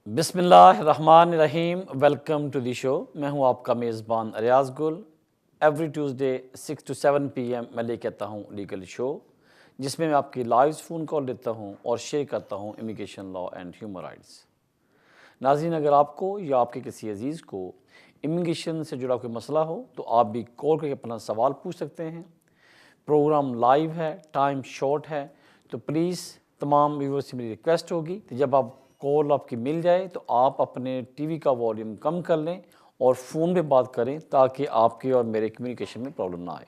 बिस्मिल्लाहिर्रहमानिर्रहीम। Welcome to the show. मैं हूं आपका मेज़बान रियाज गुल। एवरी ट्यूसडे 6 to 7 PM मैं लेके आता हूं लीगल शो, जिसमें मैं आपकी लाइव फ़ोन कॉल लेता हूं और शेयर करता हूं immigration law and human rights. नाज़रीन, अगर आपको या आपके किसी अजीज़ को इमिग्रेशन से जुड़ा कोई मसला हो तो आप भी कॉल करके अपना सवाल पूछ सकते हैं। प्रोग्राम लाइव है, टाइम शॉर्ट है, तो प्लीज़ तमाम व्यूअर्स से मेरी रिक्वेस्ट होगी कि जब आप कॉल आपकी मिल जाए तो आप अपने टीवी का वॉल्यूम कम कर लें और फ़ोन पे बात करें, ताकि आपके और मेरे कम्युनिकेशन में प्रॉब्लम ना आए।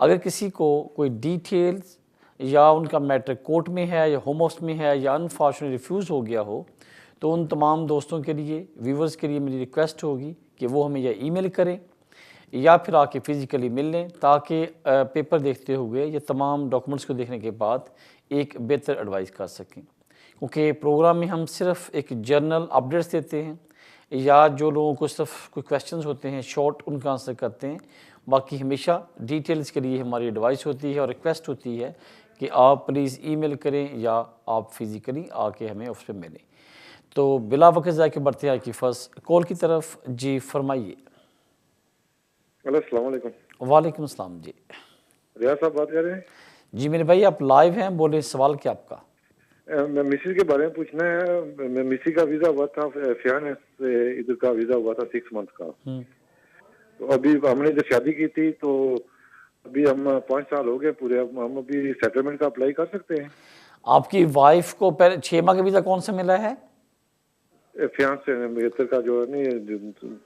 अगर किसी को कोई डिटेल्स या उनका मैटर कोर्ट में है या होम ऑफिस में है या अनफॉर्चुनेटली रिफ्यूज़ हो गया हो, तो उन तमाम दोस्तों के लिए, व्यूवर्स के लिए मेरी रिक्वेस्ट होगी कि वो हमें या ईमेल करें या फिर आके फ़िज़िकली मिल लें, ताकि पेपर देखते हुए या तमाम डॉक्यूमेंट्स को देखने के बाद एक बेहतर एडवाइस कर सकें। क्योंकि प्रोग्राम में हम सिर्फ एक जनरल अपडेट्स देते हैं, या जो लोगों को सिर्फ कोई क्वेश्चंस होते हैं शॉर्ट उनका आंसर करते हैं। बाकी हमेशा डिटेल्स के लिए हमारी एडवाइस होती है और रिक्वेस्ट होती है कि आप प्लीज़ ईमेल करें या आप फिज़िकली आके हमें ऑफिस में मिलें। तो बिला वक्त ज़ाय के बढ़ते हैं कि फर्स्ट कॉल की तरफ। जी फरमाइए। अस्सलाम वालेकुम। वालेकुम अस्सलाम। जी रियाज साहब बात कर रहे हैं? जी मेरे भाई, आप लाइव हैं, बोले सवाल क्या आपका? मैं मिसिस के बारे में पूछना है। मैं मिसिस का वीज़ा हुआ था, फियाने से इधर का वीज़ा हुआ था 6 मंथ का। तो अभी हमने जब शादी की थी तो अभी हम 5 साल हो गए पूरे। अब हम अभी सेटलमेंट का अप्लाई कर सकते हैं? आपकी वाइफ को पहले 6 माह का वीज़ा कौन सा मिला है? फियान से इधर का जो है नहीं,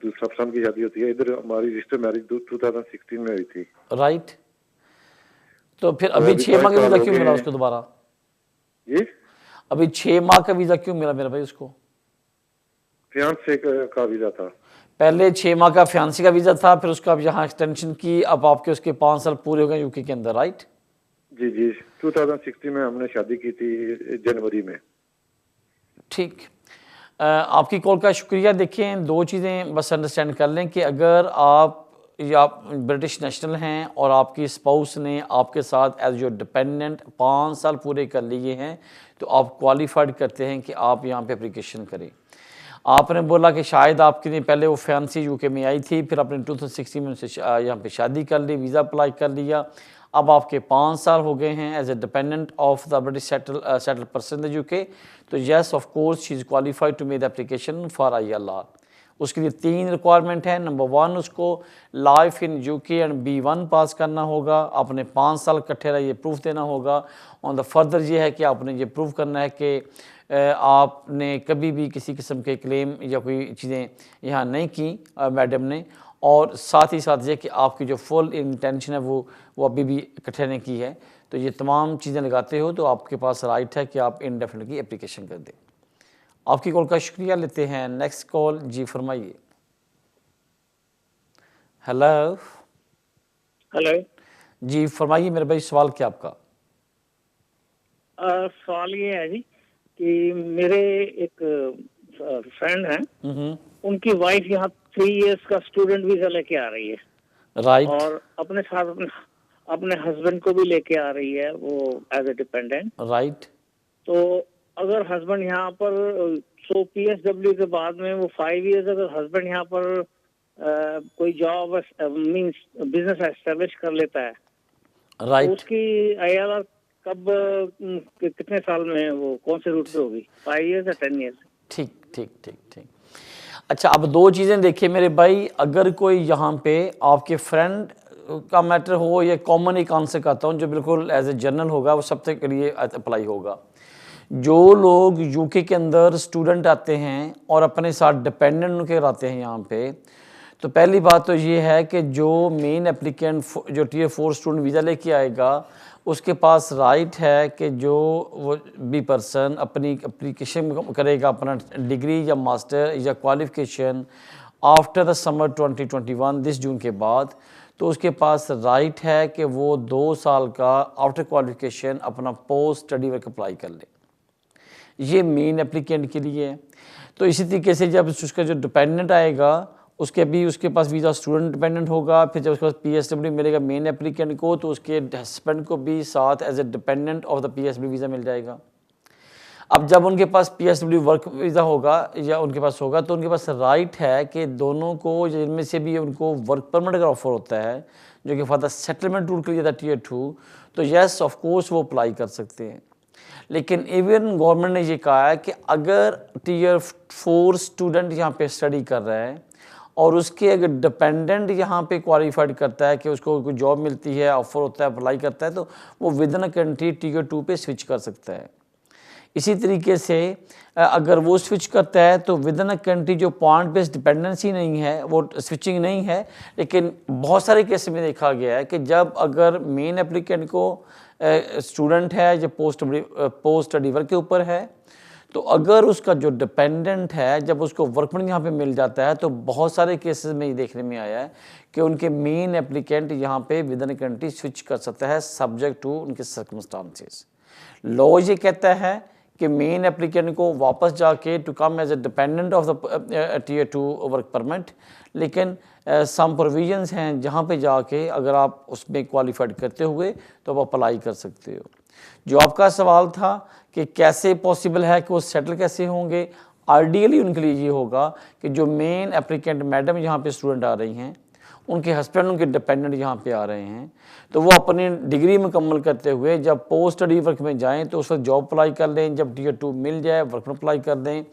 दूसरा सन की शादी होती है इधर, हमारी रजिस्टर मैरिज 2016 में हुई थी। राइट। तो फिर अभी 6 माह का वीज़ा क्यों मिला उसको दोबारा? जी अभी 6 माह का वीज़ा क्यों मिला मेरा भाई उसको? फियांसे का वीज़ा था। पहले 6 माह का फियांसी का वीज़ा था, फिर उसका अब यहाँ एक्सटेंशन की, अब आपके उसके 5 साल पूरे हो गए यूके के अंदर, राइट? जी जी 2016 में हमने शादी की थी जनवरी में। ठीक। आपकी कॉल का शुक्रिया। देखें, 2 चीज़ें बस अंडरस्टैंड कर लें कि अगर आप या ब्रिटिश नेशनल हैं और आपकी स्पाउस ने आपके साथ एज योर डिपेंडेंट 5 साल पूरे कर लिए हैं, तो आप क्वालिफाइड करते हैं कि आप यहाँ पे एप्लीकेशन करें। आपने बोला कि शायद आपके लिए पहले वो फैंसी यूके में आई थी, फिर आपने 2016 में उनसे यहाँ पे शादी कर ली, वीज़ा अप्लाई कर लिया, अब आपके 5 साल हो गए हैं as a dependent of the British settle person the UK. तो yes of course she is qualified to make the application for ILR। उसके लिए 3 रिक्वायरमेंट है। नंबर 1, उसको life in UK and B1 pass करना होगा, आपने 5 साल इकट्ठे रहे ये प्रूफ देना होगा। ऑन द फर्दर ये है कि आपने ये प्रूफ करना है कि आपने कभी भी किसी किस्म के क्लेम या कोई चीज़ें यहाँ नहीं की मैडम ने, और साथ ही साथ ये कि आपकी जो फुल इंटेंशन है वो अभी भी इकट्ठे ने की है। तो ये तमाम चीज़ें लगाते हो तो आपके पास राइट है कि आप इंडेफिनिट की एप्लीकेशन कर दें। आपकी कॉल का शुक्रिया। लेते हैं नेक्स्ट कॉल। जी फरमाइए। हेलो हेलो जी फरमाइए मेरे भाई, सवाल क्या आपका? सवाल ये है जी कि मेरे एक फ्रेंड हैं, उनकी वाइफ यहाँ 3 इयर्स का स्टूडेंट वीजा लेके आ रही है, राइट। और अपने साथ अपने हस्बैंड को भी लेके आ रही है वो एज ए डिपेंडेंट, राइट। तो अगर हस्बैंड यहाँ पर सो PSW के बाद में वो 5 इयर्स अगर हस्बैंड यहाँ पर कोई जॉब मींस बिजनेस एस्टेब्लिश कर लेता है, राइट। तो उसकी ILR कब कितने साल में वो कौन से रूट पे होगी, 5 इयर्स या 10 इयर्स? ठीक ठीक ठीक ठीक। अच्छा, अब 2 चीज़ें देखिए मेरे भाई। अगर कोई यहाँ पे आपके फ्रेंड का मैटर हो, या कॉमन एक आंसर करता हूँ जो बिल्कुल एज ए जनरल होगा, वो सबसे के लिए अप्लाई होगा। जो लोग यूके के अंदर स्टूडेंट आते हैं और अपने साथ डिपेंडेंट उनके आते हैं यहाँ पे, तो पहली बात तो ये है कि जो मेन एप्लीकेंट जो Tier 4 स्टूडेंट वीज़ा लेके आएगा, उसके पास राइट है कि जो वो भी पर्सन अपनी एप्लीकेशन करेगा अपना डिग्री या मास्टर या qualification after the summer 2021 this June के बाद, तो उसके पास राइट है कि वो 2 साल का आफ्टर क्वालिफ़िकेशन अपना पोस्ट स्टडी वर्क अप्लाई कर ले। ये मेन एप्लीकेंट के लिए है। तो इसी तरीके से जब उसका जो डिपेंडेंट आएगा, उसके पास वीज़ा स्टूडेंट डिपेंडेंट होगा, फिर जब उसके पास PSW मिलेगा मेन एप्लीकेंट को, तो उसके हस्बैंड को भी साथ as a dependent of the PSW visa मिल जाएगा। अब जब उनके पास PSW वर्क वीज़ा होगा या उनके पास होगा तो उनके पास राइट है कि दोनों को, जिनमें से भी उनको वर्क परमिट का ऑफर होता है जो कि फॉर द सेटलमेंट रूट के लिए था Tier 2, तो यस ऑफ कोर्स वो अप्लाई कर सकते हैं। लेकिन इवन गवर्नमेंट ने ये कहा है कि अगर Tier 4 स्टूडेंट यहाँ पे स्टडी कर रहा है और उसके अगर डिपेंडेंट यहाँ पे क्वालिफाइड करता है कि उसको कोई जॉब मिलती है, ऑफर होता है, अप्लाई करता है, तो वो with in a country Tier 2 पे स्विच कर सकता है। इसी तरीके से अगर वो स्विच करता है तो विद इन अ कंट्री जो पॉइंट बेस्ड डिपेंडेंसी नहीं है, वो स्विचिंग नहीं है। लेकिन बहुत सारे केस में देखा गया है कि जब अगर मेन एप्लीकेंट को स्टूडेंट है जो पोस्ट स्टडी वर्क के ऊपर है, तो अगर उसका जो डिपेंडेंट है जब उसको वर्क परमिट यहाँ पे मिल जाता है, तो बहुत सारे केसेस में ये देखने में आया है कि उनके मेन एप्लीकेंट यहाँ पे विद इन कंट्री स्विच कर सकता है सब्जेक्ट टू उनके सर्कमस्टांसेस। लॉ ये कहता है कि मेन एप्लीकेंट को वापस जाके to come as a dependent of the Tier 2 work permit, लेकिन सम प्रोविजंस हैं जहाँ पे जाके अगर आप उसमें क्वालिफाइड करते हुए तो आप अप्लाई कर सकते हो। जो आपका सवाल था कि कैसे पॉसिबल है कि वो सेटल कैसे होंगे, आइडियली उनके लिए ये होगा कि जो मेन एप्लीकेंट मैडम यहाँ पे स्टूडेंट आ रही हैं, उनके हस्बैंड उनके डिपेंडेंट यहाँ पे आ रहे हैं, तो वो अपनी डिग्री मुकम्मल करते हुए जब पोस्ट स्टडी वर्क में जाएं तो उस वक्त जॉब अप्लाई कर लें, जब Tier 2 मिल जाए वर्क परमिट अप्लाई कर दें।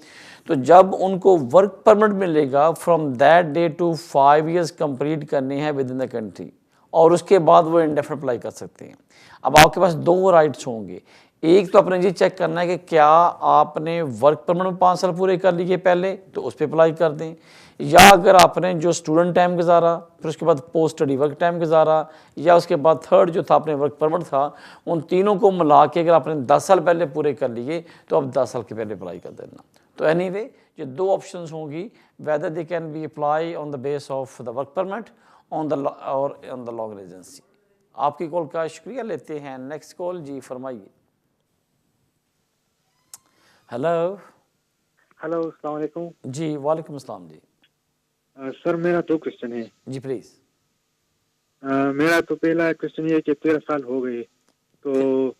तो जब उनको वर्क परमिट मिलेगा from that day to 5 years complete करने हैं विद इन द कंट्री, और उसके बाद वो इंडेफिनिट अप्लाई कर सकते हैं। अब आपके पास दो राइट्स होंगे, एक तो अपने ये चेक करना है कि क्या आपने वर्क परमिट में 5 साल पूरे कर लिए पहले, तो उस पर अप्लाई कर दें, या अगर आपने जो स्टूडेंट टाइम गुजारा, फिर उसके बाद पोस्ट स्टडी वर्क टाइम गुजारा, या उसके बाद थर्ड जो था अपने वर्क परमिट था, उन तीनों को मिला के अगर आपने 10 साल पहले पूरे कर लिए तो अब 10 साल के पहले अप्लाई कर देना। तो एनीवे ये दो ऑप्शंस होंगी, whether they can be apply on the base of the work permit on the और ऑन द लॉन्ग रेजिडेंसी। आपकी कॉल का शुक्रिया, लेते हैं नेक्स्ट कॉल। जी फरमाइए। हेलो। हेलो, अस्सलाम वालेकुम। जी वालेकुम अस्सलाम। जी सर मेरा 2 क्वेश्चन है। जी प्लीज़। मेरा तो पहला क्वेश्चन ये है कि 13 साल हो गए तो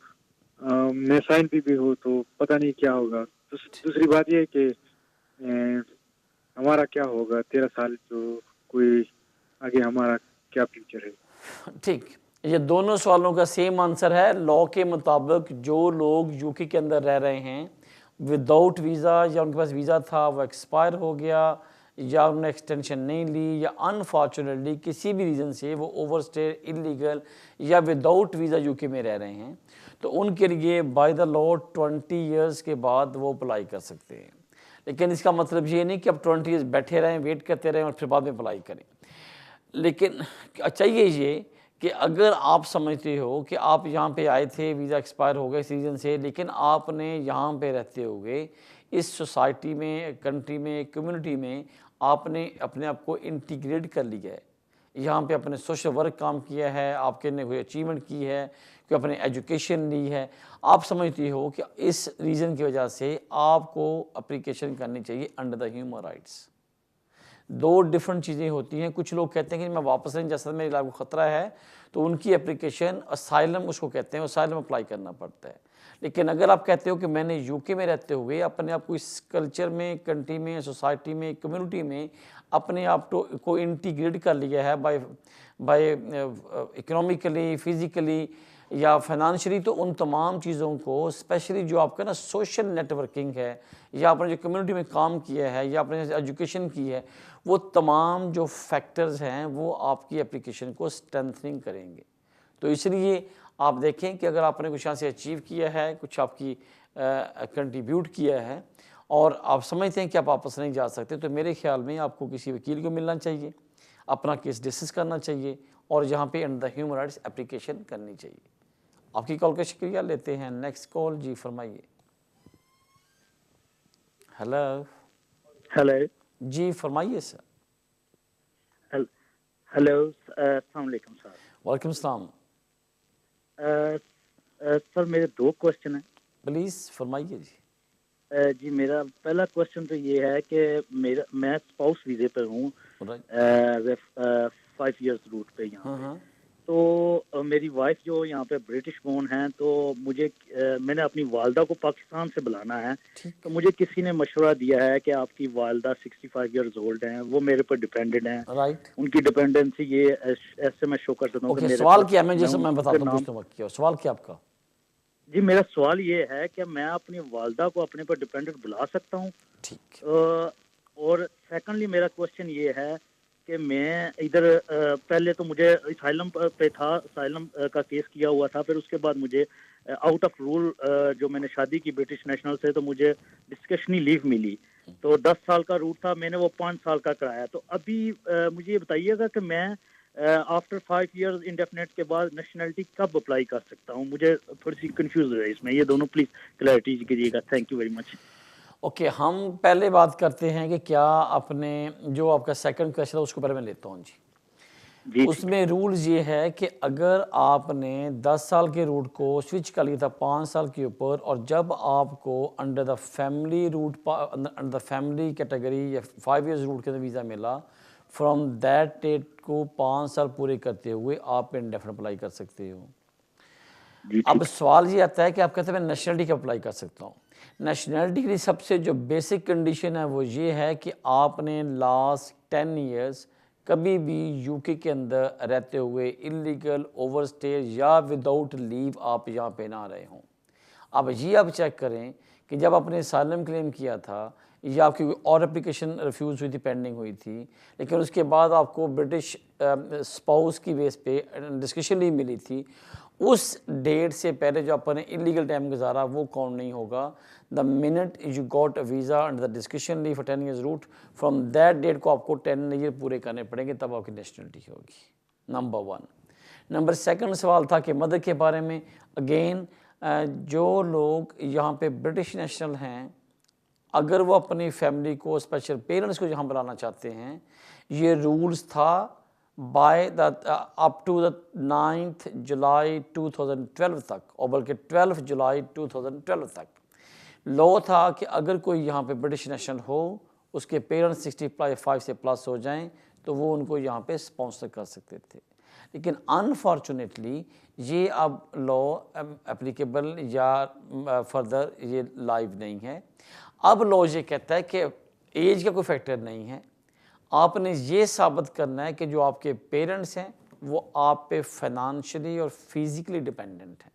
मैं साइन भी हूँ, तो पता नहीं क्या होगा। दूसरी बात ये है कि हमारा क्या होगा 13 साल, जो कोई आगे हमारा क्या फ्यूचर है। ठीक, ये दोनों सवालों का सेम आंसर है। लॉ के मुताबिक जो लोग यूके के अंदर रह रहे हैं विदाउट वीज़ा, या उनके पास वीज़ा था वो एक्सपायर हो गया, या उन्होंने एक्सटेंशन नहीं ली, या अनफॉर्चुनेटली किसी भी रीज़न से वो ओवरस्टे, इलीगल या विदाउट वीज़ा यूके में रह रहे हैं, तो उनके लिए बाय द लॉ 20 years के बाद वो अप्लाई कर सकते हैं। लेकिन इसका मतलब ये नहीं कि अब 20 years बैठे रहें, वेट करते रहें और फिर बाद में अप्लाई करें। लेकिन चाहिए ये कि अगर आप समझते हो कि आप यहाँ पे आए थे, वीज़ा एक्सपायर हो गया इस रीज़न से, लेकिन आपने यहाँ पे रहते हुए इस सोसाइटी में, कंट्री में, कम्युनिटी में आपने अपने आप को इंटीग्रेट कर लिया है, यहाँ पे अपने सोशल वर्क काम किया है, आपके ने कोई अचीवमेंट की है, कोई अपने एजुकेशन ली है, आप समझती हो कि इस रीज़न की वजह से आपको अप्लीकेशन करनी चाहिए अंडर द ह्यूमन राइट्स। दो डिफरेंट चीज़ें होती हैं। कुछ लोग कहते हैं कि मैं वापस नहीं जा सकता, मेरी लाइफ को ख़तरा है, तो उनकी एप्लीकेशन असाइलम उसको कहते हैं, असाइलम अप्लाई करना पड़ता है। लेकिन अगर आप कहते हो कि मैंने यूके में रहते हुए अपने आप को इस कल्चर में, कंट्री में, सोसाइटी में, कम्युनिटी में अपने आप को इंटीग्रेट कर लिया है बाय इकोनॉमिकली, फिज़िकली या फाइनेंशियली, तो उन तमाम चीज़ों को, स्पेशली जो आपका ना सोशल नेटवर्किंग है, या आपने जो कम्युनिटी में काम किया है, या आपने एजुकेशन की है, वो तमाम जो फैक्टर्स हैं वो आपकी एप्लीकेशन को स्ट्रेंथनिंग करेंगे। तो इसलिए आप देखें कि अगर आपने कुछ यहाँ से अचीव किया है, कुछ आपकी कंट्रीब्यूट किया है और आप समझते हैं कि आप वापस नहीं जा सकते, तो मेरे ख्याल में आपको किसी वकील को मिलना चाहिए, अपना केस डिस्कस करना चाहिए और यहाँ पे under the human rights application करनी चाहिए। आपकी कॉल का शुक्रिया, लेते हैं नेक्स्ट कॉल। जी फरमाइए। हेलो। हेलो। जी फरमाइए सर। हेलो, अस्सलाम वालेकुम सर। वालेकुम सलाम। सर मेरे 2 क्वेश्चन हैं। प्लीज़ फरमाइए जी। जी मेरा पहला क्वेश्चन तो ये है कि मैं स्पाउस वीज़े पर हूँ, 5 years रूट पे यहाँ पे। तो मेरी वाइफ जो यहाँ पे ब्रिटिश बोर्न है, तो मुझे मैंने अपनी वालदा को पाकिस्तान से बुलाना है। तो मुझे किसी ने मशवरा दिया है कि आपकी वालदा 65 इयर्स ओल्ड हैं, वो मेरे पर डिपेंडेंट हैं। राइट। उनकी डिपेंडेंसी ये ऐसे मैं शो कर सकता हूँ कि ओके, मेरे सवाल पास क्या, मैं जैसे मैं बताता हूँ, नाम। पूछता हूँ, सवाल क्या आपका? जी, मेरा सवाल ये है कि मैं अपनी वालदा को अपने पर डिपेंडेंट बुला सकता हूँ? ठीक। और सेकंडली मेरा क्वेश्चन ये है कि मैं इधर पहले तो मुझे असाइलम पे था, असाइलम का केस किया हुआ था, फिर उसके बाद मुझे आउट ऑफ रूल जो मैंने शादी की ब्रिटिश नेशनल से, तो मुझे डिस्कशनरी लीव मिली। तो 10 साल का रूट था, मैंने वो 5 साल का कराया। तो अभी मुझे ये बताइएगा कि मैं आफ्टर 5 इयर्स इंडेफिनेट के बाद नेशनलिटी कब अप्लाई कर सकता हूँ? मुझे थोड़ी सी कंफ्यूज है इसमें, ये दोनों प्लीज क्लैरिटी कीजिएगा। Thank you very much. Okay, हम पहले बात करते हैं कि क्या आपने, जो आपका सेकंड क्वेश्चन है उसको पहले मैं लेता हूँ जी। उसमें रूल्स ये है कि अगर आपने 10 साल के रूट को स्विच कर लिया था 5 साल के ऊपर, और जब आपको under the family route, under the family category या 5 इयर्स रूट के अंदर वीज़ा मिला, फ्रॉम दैट डेट को 5 साल पूरे करते हुए आप इंडेफिनिट अप्लाई कर सकते हो। अब सवाल ये आता है कि आप कहते हैं मैं नेशनलिटी का अप्लाई कर सकता हूँ। नेशनलिटी के लिए सबसे जो बेसिक कंडीशन है वो ये है कि आपने लास्ट 10 इयर्स कभी भी यूके के अंदर रहते हुए इलीगल ओवरस्टे या विदाउट लीव आप यहाँ पे ना रहे हों। अब ये आप चेक करें कि जब आपने असाइलम क्लेम किया था या आपकी कोई और एप्लीकेशन रिफ्यूज़ हुई थी, पेंडिंग हुई थी, लेकिन उसके बाद आपको ब्रिटिश स्पाउस की बेस पे डिस्कशन लीव मिली थी, उस डेट से पहले जो आपने इलीगल टाइम गुजारा वो काउंट नहीं होगा। The minute you got a visa under the discussion leave for 10 years route, from that date को आपको 10 ईयर पूरे करने पड़ेंगे, तब आपकी नेशनलिटी होगी। नंबर 1। नंबर 2 सवाल था कि मदर के बारे में। अगेन, जो लोग यहाँ पे ब्रिटिश नेशनल हैं, अगर वो अपनी फैमिली को, स्पेशल पेरेंट्स को यहाँ बुलाना चाहते हैं, ये रूल्स था by the up to the 9 July 2012 तक, और बल्कि 12 जुलाई 2012 तक लॉ था कि अगर कोई यहाँ पे ब्रिटिश नेशनल हो, उसके पेरेंट्स 65 से प्लस हो जाएं, तो वो उनको यहाँ पे स्पॉन्सर कर सकते थे। लेकिन अनफॉर्चुनेटली ये अब लॉ एप्लीकेबल या फर्दर ये लाइव नहीं है। अब लॉ ये कहता है कि एज का कोई फैक्टर नहीं है, आपने ये साबित करना है कि जो आपके पेरेंट्स हैं वो आप पे फाइनेंशियली और फिज़िकली डिपेंडेंट हैं,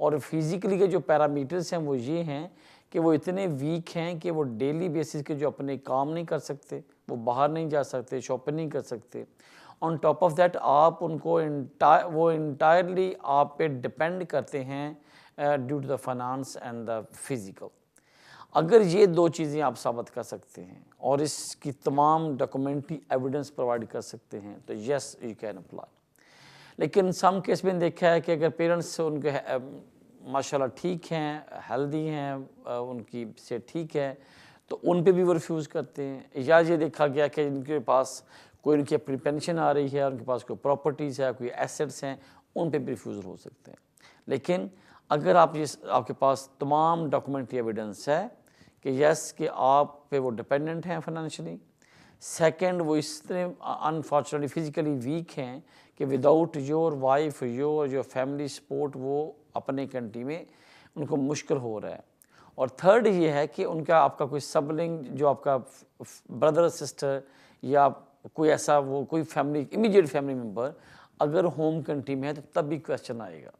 और फिज़िकली के जो पैरामीटर्स हैं वो ये हैं कि वो इतने वीक हैं कि वो डेली बेसिस के जो अपने काम नहीं कर सकते, वो बाहर नहीं जा सकते, शॉपिंग नहीं कर सकते। ऑन टॉप ऑफ दैट आप उनको वो इंटायरली आप पे डिपेंड करते हैं due to the finance and the physical. अगर ये 2 चीज़ें आप साबित कर सकते हैं और इसकी तमाम डॉक्यूमेंट्री एविडेंस प्रोवाइड कर सकते हैं, तो यस यू कैन अप्लाई। लेकिन सम केस में देखा है कि अगर पेरेंट्स उनके माशाल्लाह ठीक हैं, हेल्दी हैं, उनकी से ठीक है, तो उन पे भी वो रिफ्यूज़ करते हैं। या ये देखा गया कि उनके पास कोई उनकी अपनी पेंशन आ रही है, उनके पास कोई प्रॉपर्टीज़ है, कोई एसेट्स हैं, उन पे भी रिफ्यूज़ल हो सकते हैं। लेकिन अगर आपके पास तमाम डॉक्यूमेंट्री एविडेंस है कि यस कि आप पे वो डिपेंडेंट हैं फाइनेंशियली, सेकंड वो इतने अनफॉर्चुनेटली फिज़िकली वीक हैं कि without your wife, your family support वो अपने कंट्री में उनको मुश्किल हो रहा है, और थर्ड ये है कि उनका आपका कोई सबलिंग, जो आपका ब्रदर सिस्टर या कोई ऐसा वो कोई फैमिली इमीडिएट फैमिली मेम्बर अगर होम कंट्री में है, तो तब भी क्वेश्चन आएगा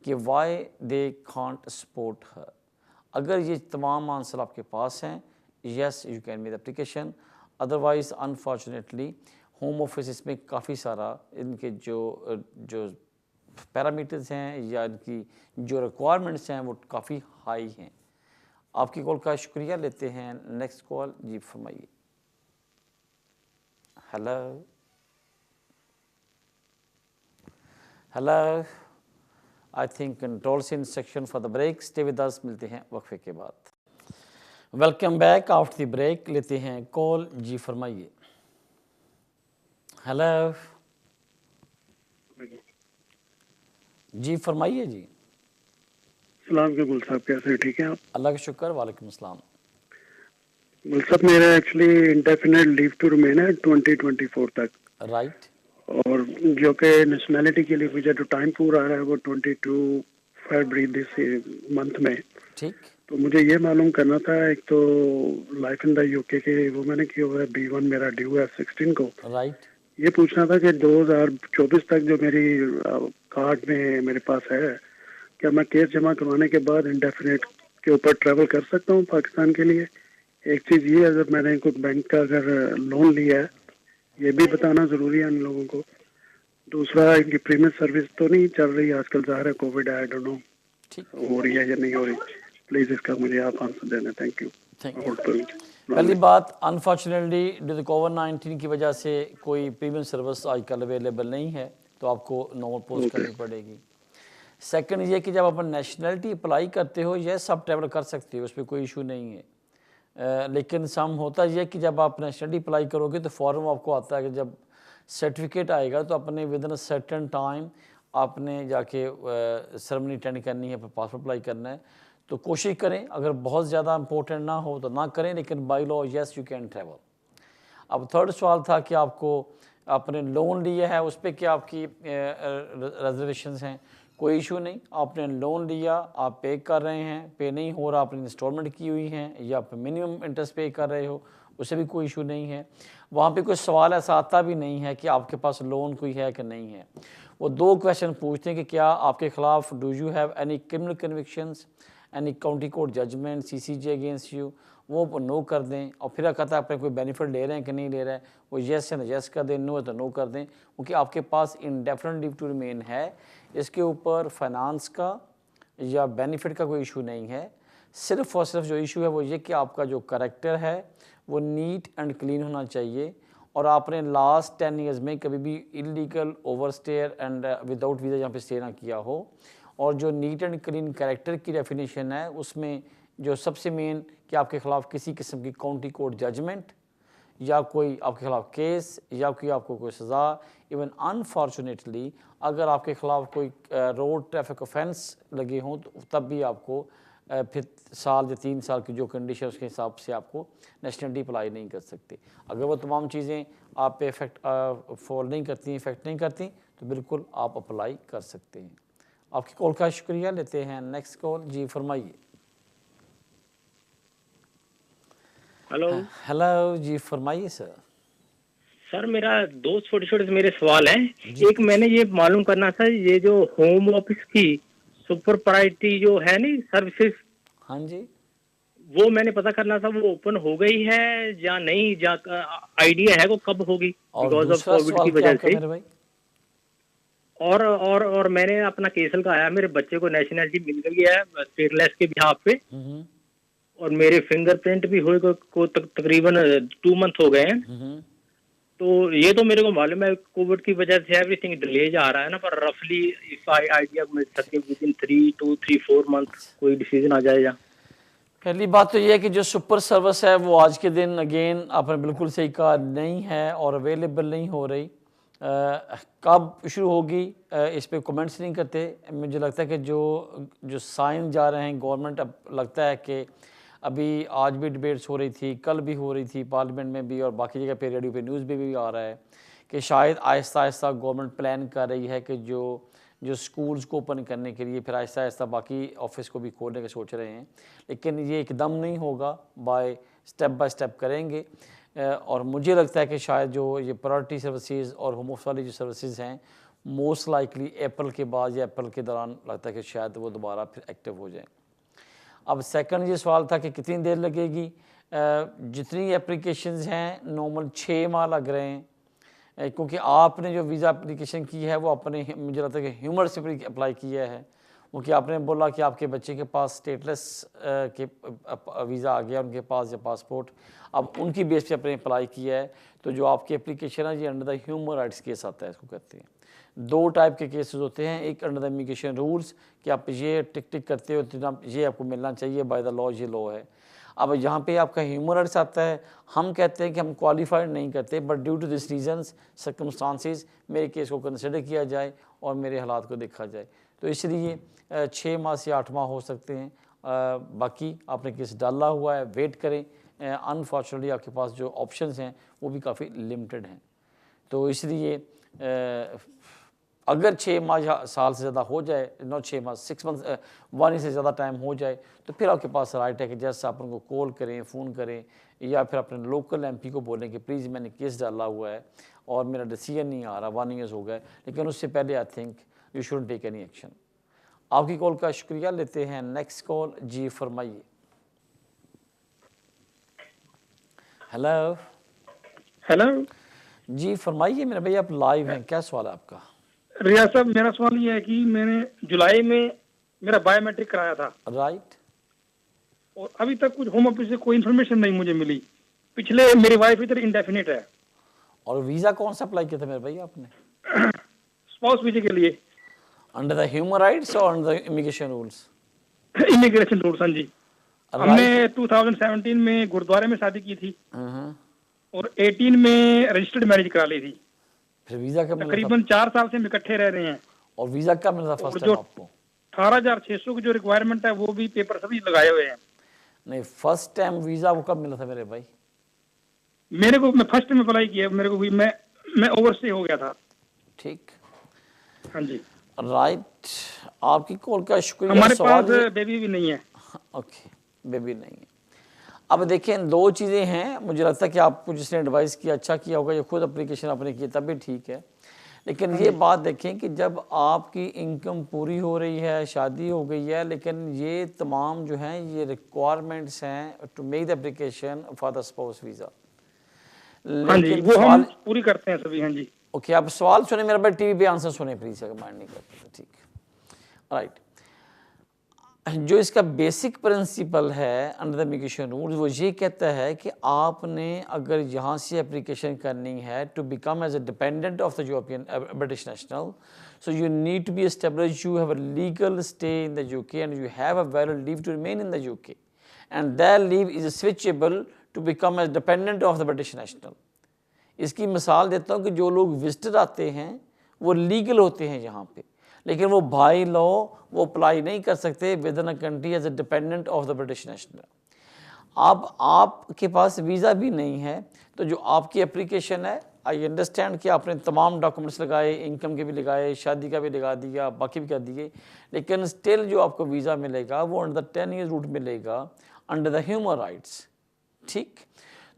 कि वाई दे कांट सपोर्ट हर। अगर ये तमाम आंसर आपके पास हैं, yes you can make the application. Otherwise unfortunately home office इसमें काफ़ी सारा इनके जो पैरामीटर्स हैं या इनकी जो रिक्वायरमेंट्स हैं वो काफ़ी हाई हैं। आपकी कॉल का शुक्रिया, लेते हैं नेक्स्ट कॉल। जी फरमाइए। Hello hello, I think controls in section for the break, stay with us, मिलते हैं वक्फे के बाद। Welcome back after the break, लेते हैं कॉल। जी फरमाइए। हेलो जी फरमाइए। जी सलाम के गुल साहब, कैसे हैं? ठीक हैं आप? अल्लाह का शुक्र, वालेकुम सलाम। गुल साहब, मेरा actually indefinite leave to remain है 2024 तक। राइट। और जो कि नेशनैलिटी के लिए मुझे जो टाइम पूरा आ रहा है वो 22 फरवरी दिस मंथ में। ठीक। तो मुझे ये मालूम करना था, एक तो लाइफ इन द यूके के वो मैंने किया हुआ है, B1 मेरा ड्यू है 16 को। राइट। ये पूछना था कि 2024 तक जो मेरी कार्ड में मेरे पास है, क्या मैं केस जमा करवाने के बाद इंडेफिनेट के ऊपर ट्रैवल कर सकता हूँ पाकिस्तान के लिए? एक चीज़ ये, अगर मैंने कुछ बैंक का अगर लोन लिया है, ये भी बताना ज़रूरी है इन लोगों को। दूसरा, इनकी प्रीमियम सर्विस तो नहीं चल रही आजकल, ज़ाहिर है कोविड है, आई डोंट नो ठीक। हो रही है या नहीं हो रही। प्लीज़ इसका मुझे आप आंसर देना। Thank you. पहली बात, अनफॉर्चुनेटली ड्यू टू कोविड-19 की वजह से कोई प्रीमियम सर्विस आजकल अवेलेबल नहीं है, तो आपको नॉर्मल पोस्ट करनी पड़ेगी। सेकंड ये कि जब आप नेशनलिटी अप्लाई करते हो, ये सब ट्रैवल कर सकते हो, उस पर कोई इशू नहीं है। लेकिन सम होता यह कि जब आप नेशनलिटी अप्लाई करोगे तो फॉर्म आपको आता है कि जब सर्टिफिकेट आएगा तो अपने with in a certain time आपने जाके सेरेमनी अटेंड करनी है, पासपोर्ट अप्लाई करना है। तो कोशिश करें, अगर बहुत ज़्यादा इंपॉर्टेंट ना हो तो ना करें, लेकिन by law yes you can travel. अब थर्ड सवाल था कि आपको आपने लोन लिया है, उस पर क्या आपकी रिजर्वेशंस हैं? कोई इशू नहीं, आपने लोन लिया, आप पे कर रहे हैं, पे नहीं हो रहा, आपने इंस्टॉलमेंट की हुई हैं या आप मिनिमम इंटरेस्ट पे कर रहे हो, उससे भी कोई इशू नहीं है। वहाँ पे कोई सवाल ऐसा आता भी नहीं है कि आपके पास लोन कोई है कि नहीं है। वो दो क्वेश्चन पूछते हैं कि क्या आपके खिलाफ do you have any criminal convictions, any county court judgement, CCJ against you, वो नो कर दें। और फिर कहता है आपने कोई बेनिफिट ले रहे हैं कि नहीं ले रहे हैं, वो येस है तो येस कर दें, नो है तो नो कर दें, क्योंकि आपके पास इंडेफिनिट लीव टू रिमेन है। इसके ऊपर फाइनेंस का या बेनिफिट का कोई इशू नहीं है। सिर्फ और सिर्फ जो इशू है वो ये कि आपका जो करैक्टर है वो नीट एंड क्लीन होना चाहिए, और आपने लास्ट 10 ईयर्स में कभी भी इलीगल ओवरस्टेयर एंड विदाउट वीज़ा यहाँ पे स्टे ना किया हो। और जो नीट एंड क्लीन कैरेक्टर की डेफिनेशन है उसमें जो सबसे मेन कि आपके खिलाफ किसी किस्म की काउंटी कोर्ट जजमेंट या कोई आपके खिलाफ केस या कोई आपको कोई सज़ा, इवन अनफॉर्चुनेटली अगर आपके खिलाफ कोई रोड ट्रैफिक ऑफेंस लगे हों तो तब भी आपको फिर साल या 3 साल की जो कंडीशन उसके हिसाब से आपको नेशनलिटी अप्लाई नहीं कर सकते। अगर वो तमाम चीज़ें आप पे इफेक्ट फॉल नहीं करती, इफेक्ट नहीं करती, तो बिल्कुल आप अप्लाई कर सकते हैं। आपकी कॉल का शुक्रिया। लेते हैं नेक्स्ट कॉल। जी फरमाइए। हेलो। हेलो जी, फरमाइए सर। सर मेरा दो छोटे छोटे मेरे सवाल हैं। एक, मैंने ये मालूम करना था, ये जो होम ऑफिस की सुपर प्रायोरिटी जो है नहीं सर्विसेज, हाँ जी, वो मैंने पता करना था, वो ओपन हो गई है या नहीं, आइडिया है वो कब होगी बिकॉज ऑफ कोविड की वजह से? मेरे भाई। और मैंने अपना केस लगाया, मेरे बच्चे को नेशनलिटी मिल गई है स्टेटलेस के बिहाफ पे, और मेरे फिंगरप्रिंट भी हुए को तकरीबन 2 मंथ हो गए हैं। तो ये तो मेरे को मालूम है कोविड की वजह से एवरीथिंग डिले जा रहा है ना, पर रफली इफ आई आइडिया मिल सके विद इन 3 मंथ कोई डिसीजन आ जाएगा। पहली बात तो ये है कि जो सुपर सर्विस है वो आज के दिन अगेन आपने बिल्कुल सही कहा नहीं है और अवेलेबल नहीं हो रही। कब शुरू होगी इस पे कमेंट्स नहीं करते। मुझे लगता है कि जो साइन जा रहे हैं गवर्नमेंट, अब लगता है कि अभी आज भी डिबेट्स हो रही थी, कल भी हो रही थी पार्लियामेंट में भी और बाकी जगह पे रेडियो पे न्यूज़ पे भी आ रहा है कि शायद आहिस्ता आहिस्ता गवर्नमेंट प्लान कर रही है कि जो स्कूल्स को ओपन करने के लिए फिर आहिस्ता आहिस्ता बाकी ऑफिस को भी खोलने का सोच रहे हैं। लेकिन ये एकदम नहीं होगा, बाय स्टेप करेंगे। और मुझे लगता है कि शायद जो ये प्रायोरिटी सर्विसेज और होम ऑफिस वाली जो सर्विसेज हैं मोस्ट लाइकली अप्रैल के बाद या अप्रैल के दौरान लगता है कि शायद वो दोबारा फिर एक्टिव हो जाएँ। अब सेकंड ये सवाल था कि कितनी देर लगेगी। जितनी एप्लीकेशंस हैं नॉर्मल 6 माह लग रहे हैं, क्योंकि आपने जो वीज़ा एप्लीकेशन की है वो अपने मुझे लगता है कि ह्यूमर से अप्लाई किया है, क्योंकि आपने बोला कि आपके बच्चे के पास स्टेटलेस के वीज़ा आ गया उनके पास या पासपोर्ट, अब उनकी बेस पे आपने अप्लाई किया है। तो जो आपकी एप्लीकेशन है ये under the human rights case आता है, इसको कहते हैं। 2 टाइप के केसेस होते हैं, एक अंडर द इमिग्रेशन रूल्स कि आप ये टिक करते हो तो ये आपको मिलना चाहिए बाय द लॉ, ये लॉ है। अब यहाँ पे आपका ह्यूमन राइट्स आता है, हम कहते हैं कि हम क्वालिफाइड नहीं करते, but due to this reasons circumstances मेरे केस को कंसिडर किया जाए और मेरे हालात को देखा जाए। तो इसलिए 6 माह से 8 माह हो सकते हैं। बाकी आपने केस डाला हुआ है, वेट करें। अनफॉर्चुनेटली आपके पास जो ऑप्शंस हैं वो भी काफ़ी लिमिटेड हैं। तो इसलिए अगर 6 माह या साल से ज़्यादा हो जाए, नॉट 6 माह, 6 मंथ, 1 ईयर से ज़्यादा टाइम हो जाए, तो फिर आपके पास राइट है कि जैसे आप उनको कॉल करें, फ़ोन करें, या फिर अपने लोकल एमपी को बोलें कि प्लीज़ मैंने केस डाला हुआ है और मेरा डिसीजन नहीं आ रहा, 1 ईयर्स हो गए, लेकिन उससे पहले I think you shouldn't take any action. आपकी कॉल का शुक्रिया। लेते हैं नेक्स्ट कॉल। जी फरमाइए। हेलो हेलो जी फरमाइए मेरे भाई, आप लाइव हैं, क्या सवाल है आपका? रियाज साहब, मेरा सवाल ये है कि मैंने जुलाई में मेरा बायोमेट्रिक कराया था राइट। और अभी तक कुछ होम ऑफिस से कोई इन्फॉर्मेशन नहीं मुझे मिली। पिछले मेरी वाइफ इधर इंडेफिनिट है। और वीज़ा कौन सा अप्लाई किया था मेरे भाई आपने? स्पाउस वीजे के लिए। अंडर द ह्यूमन राइट्स और under the immigration rules? Immigration rules, हाँ जी। हमने 2017 में गुरुद्वारे में शादी की थी और 18 में रजिस्टर्ड मैरिज करा ली थी। फिर वीज़ा कब मिला? तकरीबन 4 साल से हम इकट्ठे रह रहे हैं। और वीज़ा कब मिला था फर्स्ट टाइम आपको? 18,600 की जो रिक्वायरमेंट है वो भी पेपर सभी लगाए हुए हैं। नहीं, फर्स्ट टाइम वीज़ा वो कब मिला था मेरे भाई? मेरे को, मैं फर्स्ट टाइम अप्लाई किया, मेरे को भी मैं ओवरस्टे हो गया था। ठीक, हाँ जी। राइट। आपकी कॉल का शुक्रिया। हमारे पास बेबी भी नहीं है। ओके, बेबी नहीं है। अब देखें, 2 चीज़ें हैं। मुझे लगता है कि आपको जिसने एडवाइस किया अच्छा किया होगा, ये खुद एप्लीकेशन आपने की तब भी ठीक है, लेकिन ये बात देखें कि जब आपकी इनकम पूरी हो रही है, शादी हो गई है, लेकिन ये तमाम जो हैं ये रिक्वायरमेंट्स हैं to make the application for the spouse visa. हाँ जी, वो हम पूरी करते हैं सभी। हाँ जी। ओके, आप सवाल सुने मेरा भाई, टीवी पे आंसर सुने प्लीज, अगर माइंड नहीं करते तो ठीक। राइट, जो इसका बेसिक प्रिंसिपल है अंडर द इमिग्रेशन रूल्स, वो ये कहता है कि आपने अगर यहाँ से एप्लीकेशन करनी है to become as a dependent of the European British national, so you need to be established, you have a legal stay in the UK and you have a valid leave to remain in the UK, and that leave is switchable to become as dependent of the British national. इसकी मिसाल देता हूँ कि जो लोग visitor आते हैं वो लीगल होते हैं यहाँ पे, लेकिन वो बाई लॉ वो अप्लाई नहीं कर सकते within a country as a dependent of the British national. अब आपके पास वीज़ा भी नहीं है, तो जो आपकी एप्लीकेशन है, आई अंडरस्टैंड कि आपने तमाम डॉक्यूमेंट्स लगाए, इनकम के भी लगाए, शादी का भी लगा दिया, बाकी भी कर दिए, लेकिन स्टिल जो आपको वीज़ा मिलेगा वो अंडर द 10 ईयर रूट मिलेगा अंडर द ह्यूमन राइट्स। ठीक,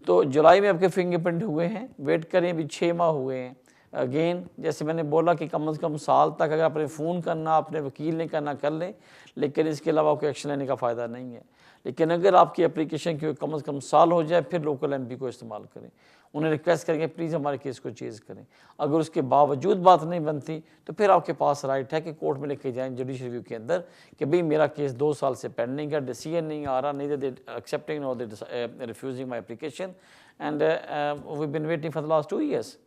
तो जुलाई में आपके फिंगरप्रिंट हुए हैं, वेट करें, अभी 6 माह हुए हैं। अगेन जैसे मैंने बोला कि कम से कम साल तक अगर आपने फ़ोन करना, अपने वकील ने करना कर लें, लेकिन इसके अलावा आपको एक्शन लेने का फ़ायदा नहीं है। लेकिन अगर आपकी एप्लीकेशन की कम से कम साल हो जाए, फिर लोकल एमपी को इस्तेमाल करें, उन्हें रिक्वेस्ट करेंगे प्लीज़ हमारे केस को चेज़ करें। अगर उसके बावजूद बात नहीं बनती तो फिर आपके पास राइट है कि कोर्ट में लेके जाएं जुडिशल रिव्यू के अंदर कि भाई मेरा केस 2 साल से पेंडिंग है, डिसीजन नहीं आ रहा, नहीं दे एक्सेप्टिंग और they refusing my application and we been waiting for the last 2 years.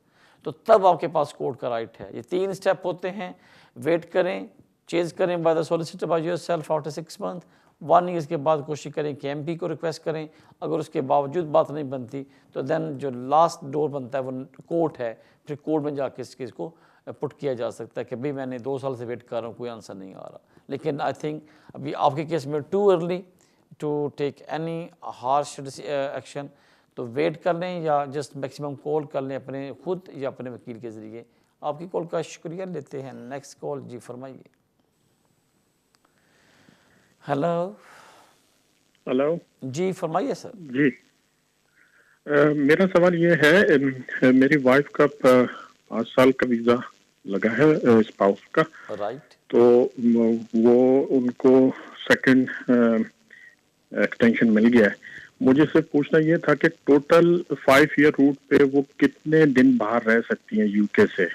तो तब आपके पास कोर्ट का राइट है। ये 3 स्टेप होते हैं, वेट करें, चेज़ करें by the solicitor by yourself after 6 month, 1 year के बाद कोशिश करें कि एमपी को रिक्वेस्ट करें। अगर उसके बावजूद बात नहीं बनती तो देन जो लास्ट डोर बनता है वो कोर्ट है, फिर कोर्ट में जाके इस केस को पुट किया जा सकता है कि भाई मैंने 2 साल से वेट कर रहा हूँ, कोई आंसर नहीं आ रहा। लेकिन आई थिंक अभी आपके केस में too early to take any harsh action, तो वेट कर लें या जस्ट मैक्सिमम कॉल कर लें अपने खुद या अपने वकील के ज़रिए। आपकी कॉल का शुक्रिया। लेते हैं नेक्स्ट कॉल। जी फरमाइए। हेलो हेलो जी फरमाइए सर। जी, मेरा सवाल ये है, मेरी वाइफ का 5 साल का वीज़ा लगा है स्पाउस का, राइट, तो वो उनको सेकंड एक्सटेंशन मिल गया है। मुझे सिर्फ पूछना ये था कि टोटल 5 ईयर रूट पे वो कितने दिन बाहर रह सकती हैं यूके से,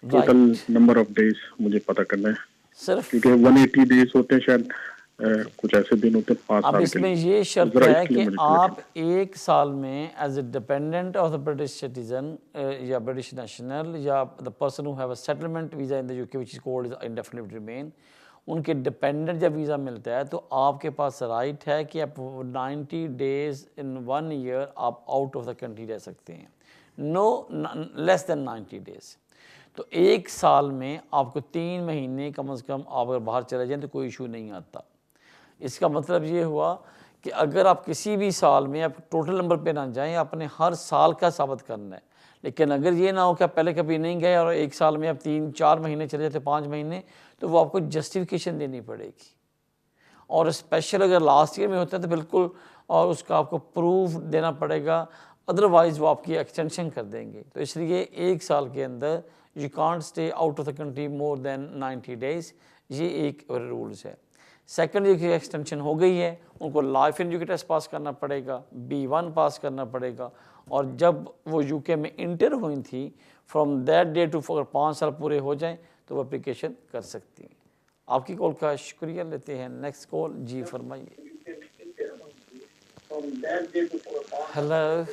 टोटल नंबर ऑफ डेज मुझे पता करना है सिर्फ, क्योंकि 180 डेज होते हैं शायद, कुछ ऐसे दिन होते हैं 5 साल के। अब इसमें ये शर्त है कि आप 1 साल में as a dependent of the British citizen या ब्रिटिश नेशनल या the person who have a settlement visa in the UK which is called indefinite remain, उनके डिपेंडेंट जब वीज़ा मिलता है तो आपके पास राइट है कि आप 90 डेज इन 1 ईयर आप आउट ऑफ द कंट्री रह सकते हैं, नो लेस देन 90 डेज। तो 1 साल में आपको 3 महीने कम से कम आप अगर बाहर चले जाएं तो कोई इशू नहीं आता। इसका मतलब ये हुआ कि अगर आप किसी भी साल में आप टोटल नंबर पे ना जाएं, आपने हर साल का साबित करना है, लेकिन अगर ये ना हो कि आप पहले कभी नहीं गए और 1 साल में आप 3-4 महीने चले जाते, 5 महीने, तो वो आपको जस्टिफिकेशन देनी पड़ेगी। और स्पेशल अगर लास्ट ईयर में होता है तो बिल्कुल, और उसका आपको प्रूफ देना पड़ेगा, अदरवाइज़ वो आपकी एक्सटेंशन कर देंगे। तो इसलिए 1 साल के अंदर you can't stay out of the country more than 90 days, ये एक रूल्स है। सेकंड ईयर की एक्सटेंशन हो गई है, उनको life in UK test pass करना पड़ेगा, B1 पास करना पड़ेगा, और जब वो यूके में इंटर हुई थी फ्रॉम दैट डे टू, अगर 5 साल पूरे हो जाएं तो वो एप्लीकेशन कर सकती हैं। आपकी कॉल का शुक्रिया, लेते हैं नेक्स्ट कॉल। जी फरमाइए। हेलो,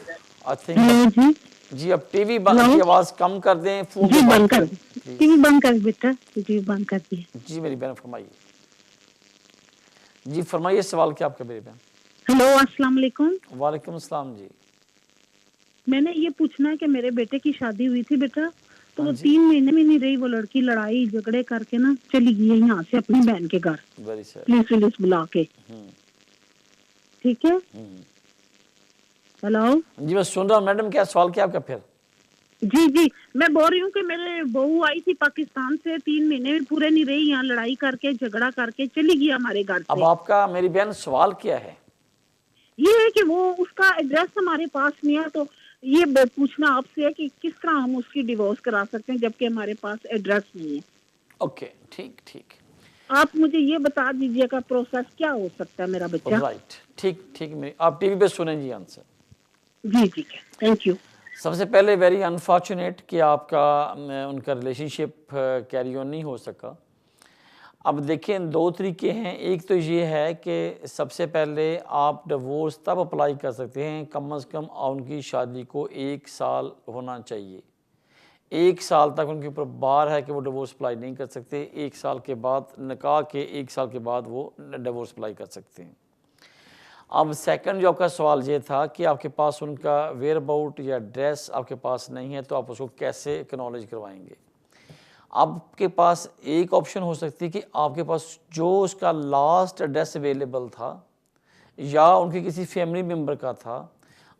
आई थिंक जी अब टीवी बंद की आवाज़ कम कर दें, फोन जी बंद कर, टीवी बंद कर बेटा, टीवी बंद कर दिया। जी मेरी बहन फरमाइए। जी फरमाइए, सवाल क्या आपका मेरी बहन? हेलो, अस्सलाम वालेकुम। वालेकुम अस्सलाम जी। मैंने ये पूछना है कि मेरे बेटे की शादी हुई थी बेटा, तो वो 3 महीने में नहीं रही, वो लड़की लड़ाई झगड़े करके ना चली गई है यहाँ से अपनी बहन के घर, पुलिस बुला के। ठीक है। हेलो जी मैं सुन रहा हूँ मैडम, क्या सवाल क्या आपका फिर? जी मैं बोल रही हूँ कि मेरे बहू आई थी पाकिस्तान से, 3 महीने में पूरे नहीं रही, यहाँ लड़ाई करके झगड़ा करके चली गई हमारे घर से। अब आपका मेरी बहन सवाल क्या है? ये है कि वो उसका एड्रेस हमारे पास नहीं है, तो ये पूछना आपसे है कि किस तरह हम उसकी डिवोर्स करा सकते हैं जबकि हमारे पास एड्रेस नहीं है। ओके, ठीक। आप मुझे ये बता दीजिएगा प्रोसेस क्या हो सकता है मेरा बच्चा। राइट, ठीक। आप टीवी पे सुने जी आंसर। जी थैंक यू। सबसे पहले वेरी अनफॉर्चुनेट कि आपका उनका रिलेशनशिप कैरी ऑन नहीं हो सका। अब देखें 2 तरीके हैं। एक तो ये है कि सबसे पहले आप डिवोर्स तब अप्लाई कर सकते हैं कम से कम उनकी शादी को 1 साल होना चाहिए। 1 साल तक उनके ऊपर बार है कि वो डिवोर्स अप्लाई नहीं कर सकते। 1 साल के बाद, निकाह के 1 साल के बाद वो डिवोर्स अप्लाई कर सकते हैं। अब सेकंड जो आपका सवाल ये था कि आपके पास उनका वेयर अबाउट या एड्रेस आपके पास नहीं है, तो आप उसको कैसे एक्नॉलेज करवाएंगे? आपके पास एक ऑप्शन हो सकती है कि आपके पास जो उसका लास्ट एड्रेस अवेलेबल था या उनके किसी फैमिली मेम्बर का था,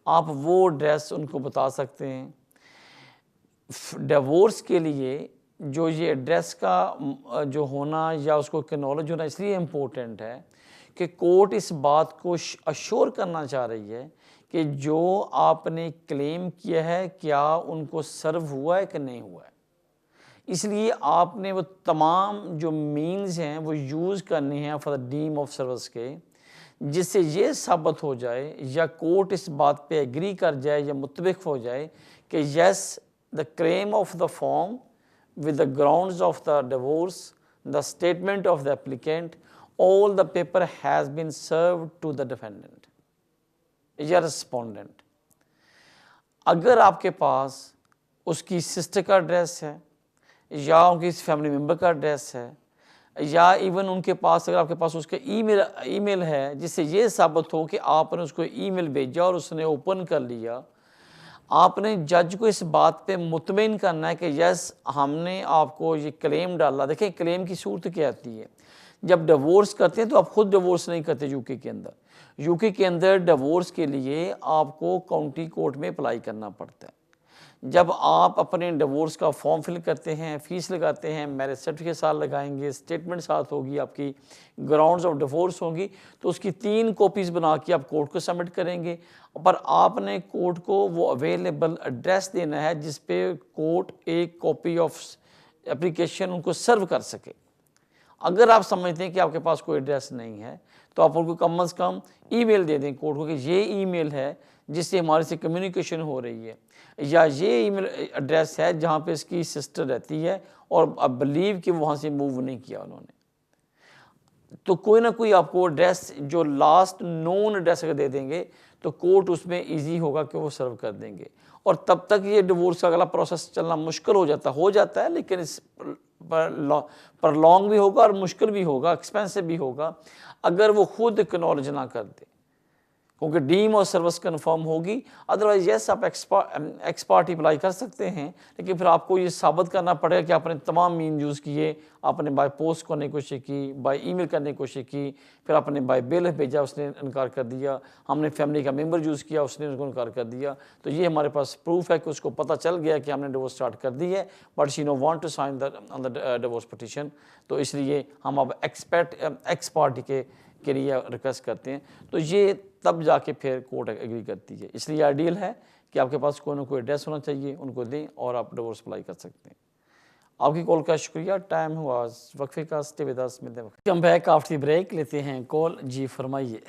आप वो एड्रेस उनको बता सकते हैं। डिवोर्स के लिए जो ये एड्रेस का जो होना या उसको एक्नॉलेज होना इसलिए इम्पोर्टेंट है कि कोर्ट इस बात को अश्योर करना चाह रही है कि जो आपने क्लेम किया है क्या उनको सर्व हुआ है कि नहीं हुआ है। इसलिए आपने वो तमाम जो मीन्स हैं वो यूज़ करने हैं for the deem of service के, जिससे ये साबित हो जाए या कोर्ट इस बात पे एग्री कर जाए या मुतफिक हो जाए कि yes the claim of the form with the grounds of the divorce, the statement of the applicant, all the paper has been served to the defendant या respondent। अगर आपके पास उसकी सिस्टर का एड्रेस है या उनकी फैमिली मेम्बर का address है या इवन उनके पास अगर आपके पास उसका ईमेल है जिससे ये साबित हो कि आपने उसको ईमेल भेजा और उसने ओपन कर लिया, आपने जज को इस बात पे मुतमिन करना है कि यस हमने आपको ये क्लेम डाला। देखिए क्लेम की सूरत क्या आती है, जब डिवोर्स करते हैं तो आप खुद डिवोर्स नहीं करते। यूके के अंदर डिवोर्स के लिए आपको काउंटी कोर्ट में अप्लाई करना पड़ता है। जब आप अपने डिवोर्स का फॉर्म फिल करते हैं, फीस लगाते हैं, मैरिज सर्टिफिकेट साथ लगाएंगे, स्टेटमेंट साथ होगी, आपकी ग्राउंड्स ऑफ डिवोर्स होंगी, तो उसकी 3 कॉपीज़ बना के आप कोर्ट को सबमिट करेंगे। पर आपने कोर्ट को वो अवेलेबल एड्रेस देना है जिस पे कोर्ट एक कॉपी ऑफ एप्लीकेशन उनको सर्व कर सके। अगर आप समझते हैं कि आपके पास कोई एड्रेस नहीं है तो आप उनको कम से कम ईमेल दे दें कोर्ट को कि ये ईमेल है जिससे हमारे से कम्युनिकेशन हो रही है, या ये ईमेल एड्रेस है जहाँ पे इसकी सिस्टर रहती है और अब बिलीव कि वहाँ से मूव नहीं किया उन्होंने। तो कोई ना कोई आपको एड्रेस जो लास्ट नोन एड्रेस अगर दे देंगे तो कोर्ट उसमें इजी होगा कि वो सर्व कर देंगे। और तब तक ये डिवोर्स का अगला प्रोसेस चलना मुश्किल हो जाता है, लेकिन इस पर लॉन्ग भी होगा और मुश्किल भी होगा, एक्सपेंसिव भी होगा अगर वो खुद एक्नॉलेज ना कर दे। क्योंकि डीम और सर्विस कन्फर्म होगी। अदरवाइज यस आप एक्सपार्ट अप्लाई कर सकते हैं, लेकिन फिर आपको ये साबित करना पड़ेगा कि आपने तमाम मीन यूज़ किए, आपने बाय पोस्ट करने की कोशिश की, बाय ईमेल करने की कोशिश की, फिर आपने बाय बिल भेजा, उसने इनकार कर दिया, हमने फैमिली का मेम्बर यूज़ किया, उसने उसको इनकार कर दिया। तो ये हमारे पास प्रूफ है कि उसको पता चल गया कि हमने डिवोर्स स्टार्ट कर दी है, but she no want to sign the divorce petition. तो इसलिए हम अब एक्स पार्टी के लिए रिक्वेस्ट करते हैं, तो ये तब जाके फिर कोर्ट एग्री करती है। इसलिए आइडियल है कि आपके पास कोई ना कोई एड्रेस होना चाहिए, उनको दें और आप डिवोर्स अप्लाई कर सकते हैं। आपकी कॉल का शुक्रिया। टाइम हुआ वक्फे का, स्टे विद अस, मिलते हैं। कम बैक आफ्टर ब्रेक, लेते हैं कॉल। जी फरमाइए।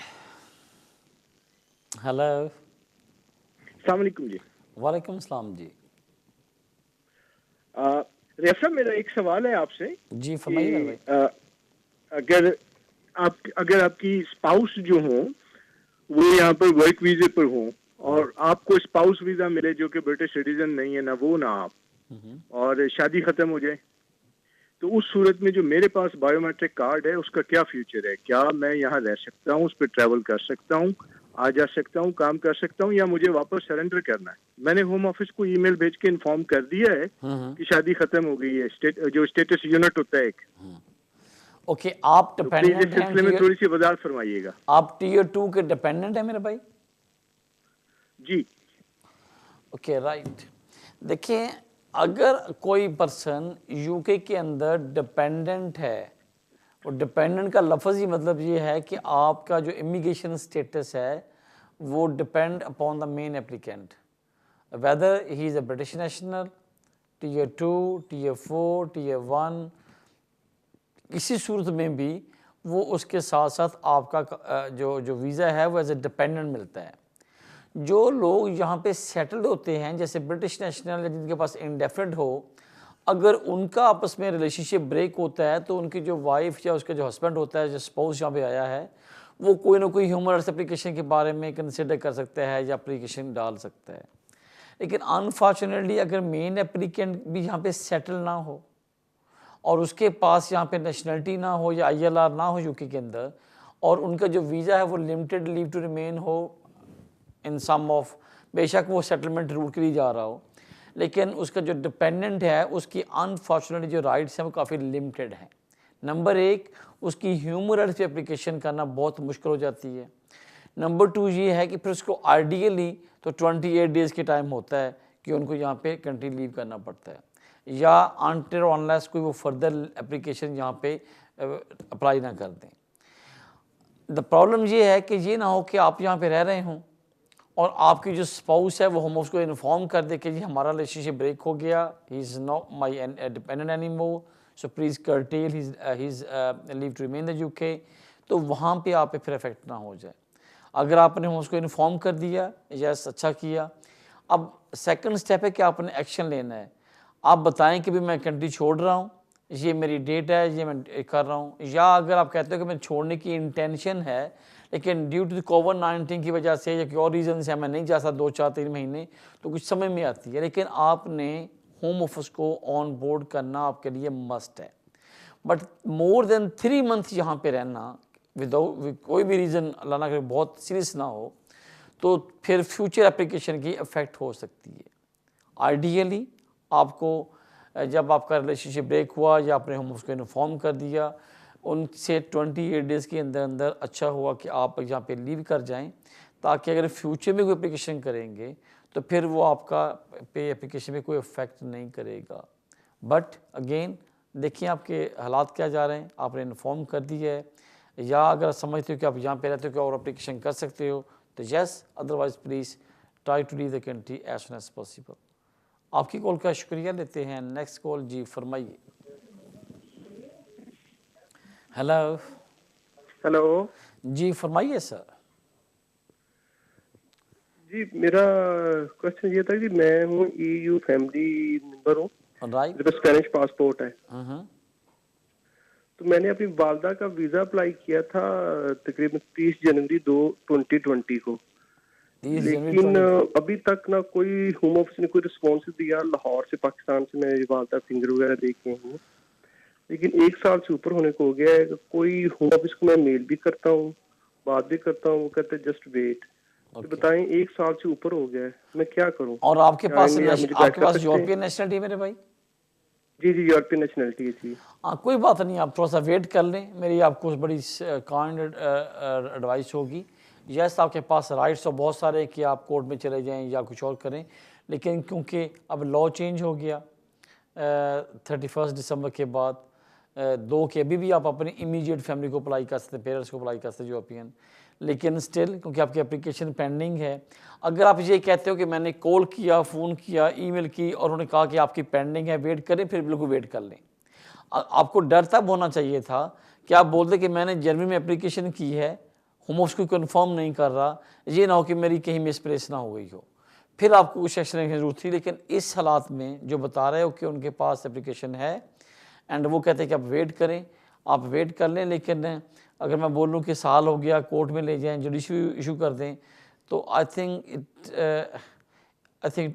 हेलो, अस्सलाम वालेकुम जी। वालेकुम सलाम जी। रियाज साहब, मेरा एक सवाल है आपसे। जी फरमाइए भाई। अगर आपकी स्पाउस जो हो वो यहाँ पर वर्क वीजे पर हो और आपको स्पाउस वीजा मिले जो कि ब्रिटिश सिटीजन नहीं है, ना वो ना आप, और शादी खत्म हो जाए, तो उस सूरत में जो मेरे पास बायोमेट्रिक कार्ड है उसका क्या फ्यूचर है? क्या मैं यहाँ रह सकता हूँ, उस पर ट्रैवल कर सकता हूँ, आ जा सकता हूँ, काम कर सकता हूँ, या मुझे वापस सरेंडर करना है? मैंने होम ऑफिस को ईमेल भेज के इन्फॉर्म कर दिया है कि शादी खत्म हो गई है, जो स्टेटस यूनिट होता है एक। ओके, आप डिपेंडेंट हैं, इस सिलसिले में थोड़ी सी वजाहत फरमाइएगा। आप टीयर 2 के डिपेंडेंट है मेरे भाई? जी। Okay right. देखिए, अगर कोई पर्सन यूके के अंदर डिपेंडेंट है, और डिपेंडेंट का लफ्ज़ ही मतलब ये है कि आपका जो इमिग्रेशन स्टेटस है वो depend upon the main applicant, whether he is a British national, tier 2, tier 4, tier 1, किसी सूरत में भी वो उसके साथ साथ आपका जो वीज़ा है वो एज ए डिपेंडेंट मिलता है। जो लोग यहाँ पे सेटल्ड होते हैं, जैसे ब्रिटिश नेशनल या जिनके पास इंडेफिनिट हो, अगर उनका आपस में रिलेशनशिप ब्रेक होता है तो उनकी जो वाइफ या उसका जो हस्बैंड होता है, जो स्पाउस यहाँ पे आया है, वो कोई ना कोई ह्यूमन राइट्स एप्लीकेशन के बारे में कंसिडर कर सकता है या एप्लीकेशन डाल सकता है। लेकिन अनफॉर्चुनेटली अगर मेन एप्लीकेंट भी यहाँ पे सेटल ना हो और उसके पास यहाँ पे नेशनलिटी ना हो या ILR ना हो यूके के अंदर, और उनका जो वीज़ा है वो लिमिटेड लीव टू रिमेन हो इन सम ऑफ, बेशक वो सेटलमेंट रूट के लिए जा रहा हो, लेकिन उसका जो डिपेंडेंट है उसकी अनफॉर्चुनेटली जो राइट्स हैं वो काफ़ी लिमिटेड हैं। नंबर 1, उसकी ह्यूमन राइट्स पे एप्लीकेशन करना बहुत मुश्किल हो जाती है। नंबर 2 ये है कि फिर उसको आइडियली तो 28 डेज़ के टाइम होता है कि उनको यहाँ पे कंट्री लीव करना पड़ता है, या अनटिल अनलेस कोई वो फर्दर एप्लीकेशन यहाँ पे अप्लाई ना कर दें। द प्रॉब्लम ये है कि ये ना हो कि आप यहाँ पे रह रहे हों और आपकी जो स्पाउस है वो हम उसको इन्फॉर्म कर दे कि जी हमारा रिलेशनशिप ब्रेक हो गया, he is not my dependent any more, so please curtail his leave to remain the UK, तो वहाँ पे आप पे फिर इफेक्ट ना हो जाए। अगर आपने उसको इन्फॉर्म कर दिया, यस अच्छा किया। अब सेकंड स्टेप है कि आपने एक्शन लेना है। आप बताएं कि भी मैं कंट्री छोड़ रहा हूँ, ये मेरी डेट है, ये मैं कर रहा हूँ, या अगर आप कहते हो कि मैं छोड़ने की इंटेंशन है लेकिन ड्यू टू कोविड-19 की वजह से या कोई और रीज़न से मैं नहीं जा सकता 2, 4, 3 महीने, तो कुछ समझ में आती है, लेकिन आपने होम ऑफिस को ऑन बोर्ड करना आपके लिए मस्ट है। बट मोर देन 3 मंथ यहाँ पे रहना विदाउट कोई भी रीज़न, अल्लाह ना करे बहुत सीरियस ना हो, तो फिर फ्यूचर एप्लीकेशन की इफ़ेक्ट हो सकती है। आइडियली आपको जब आपका रिलेशनशिप ब्रेक हुआ या आपने हम उसको इन्फॉर्म कर दिया, उनसे 28 डेज़ के अंदर अंदर अच्छा हुआ कि आप यहाँ पे लीव कर जाएं, ताकि अगर फ्यूचर में कोई एप्लीकेशन करेंगे तो फिर वो आपका पे एप्लीकेशन में कोई इफ़ेक्ट नहीं करेगा। बट अगेन देखिए आपके हालात क्या जा रहे हैं, आपने इन्फॉर्म कर दिया है, या अगर समझते हो कि आप यहाँ पे रहते हो कि और एप्लीकेशन कर सकते हो तो yes, otherwise please try to leave the country as soon as possible. आपकी कॉल का शुक्रिया, लेते हैं नेक्स्ट कॉल। जी फरमाइए। हेलो। हेलो जी फरमाइए सर। जी, मेरा क्वेश्चन ये था कि मैं हूँ EU फैमिली मेंबर हूँ, राइट, मेरे पास स्पेनिश पासपोर्ट है। तो मैंने अपनी वालदा का वीज़ा अप्लाई किया था तकरीबन 30 जनवरी 2020 को, लेकिन अभी तक ना कोई होम ऑफिस ने कोई रिस्पॉन्स दिया। लाहौर से, पाकिस्तान से मैं वालदा फिंगर वगैरह देखे हैं, लेकिन 1 साल से ऊपर होने को हो गया है। कोई होम ऑफिस को मैं मेल भी करता हूँ, बात भी करता हूँ, वो कहते हैं जस्ट वेट। तो बताएं 1 साल से ऊपर हो गया है, मैं क्या करूं? और आपके क्या पास इन्हें आप मुझे गाइड कर सकते हैं? यूरोपियन नेशनलिटी है मेरे भाई? जी जी, यूरोपियन नेशनलिटी है जी। हाँ, कोई बात नहीं, आप थोड़ा सा वेट कर लें, मेरी आपको बड़ी काइंड एडवाइस होगी। यस, आपके पास राइट्स तो बहुत सारे कि आप कोर्ट में चले जाएं या कुछ और करें, लेकिन क्योंकि अब लॉ चेंज हो गया 31 दिसंबर के बाद 2 के अभी भी आप अपनी इमीडिएट फैमिली को अप्लाई कर सकते हैं, पेरेंट्स को अप्लाई कर सकते हैं यूरोपियन, लेकिन स्टिल क्योंकि आपकी एप्लीकेशन पेंडिंग है। अगर आप ये कहते हो कि मैंने कॉल किया, फ़ोन किया, ईमेल की और उन्होंने कहा कि आपकी पेंडिंग है, वेट करें, फिर बिल्कुल वेट कर लें। आपको डर तब होना चाहिए था कि आप बोलते कि मैंने जनवरी में एप्लीकेशन की है, होम ऑफिस को कन्फर्म नहीं कर रहा, ये ना हो कि मेरी कहीं मिसप्लेस ना हो गई हो, फिर आपको कुछ एक्शन की जरूरत थी। लेकिन इस हालात में जो बता रहे हो कि उनके पास एप्लीकेशन है एंड वो कहते हैं कि आप वेट करें, आप वेट कर लें। लेकिन अगर मैं बोलूँ कि साल हो गया, कोर्ट में ले जाएं, जुडिशरी इशू कर दें, तो I think it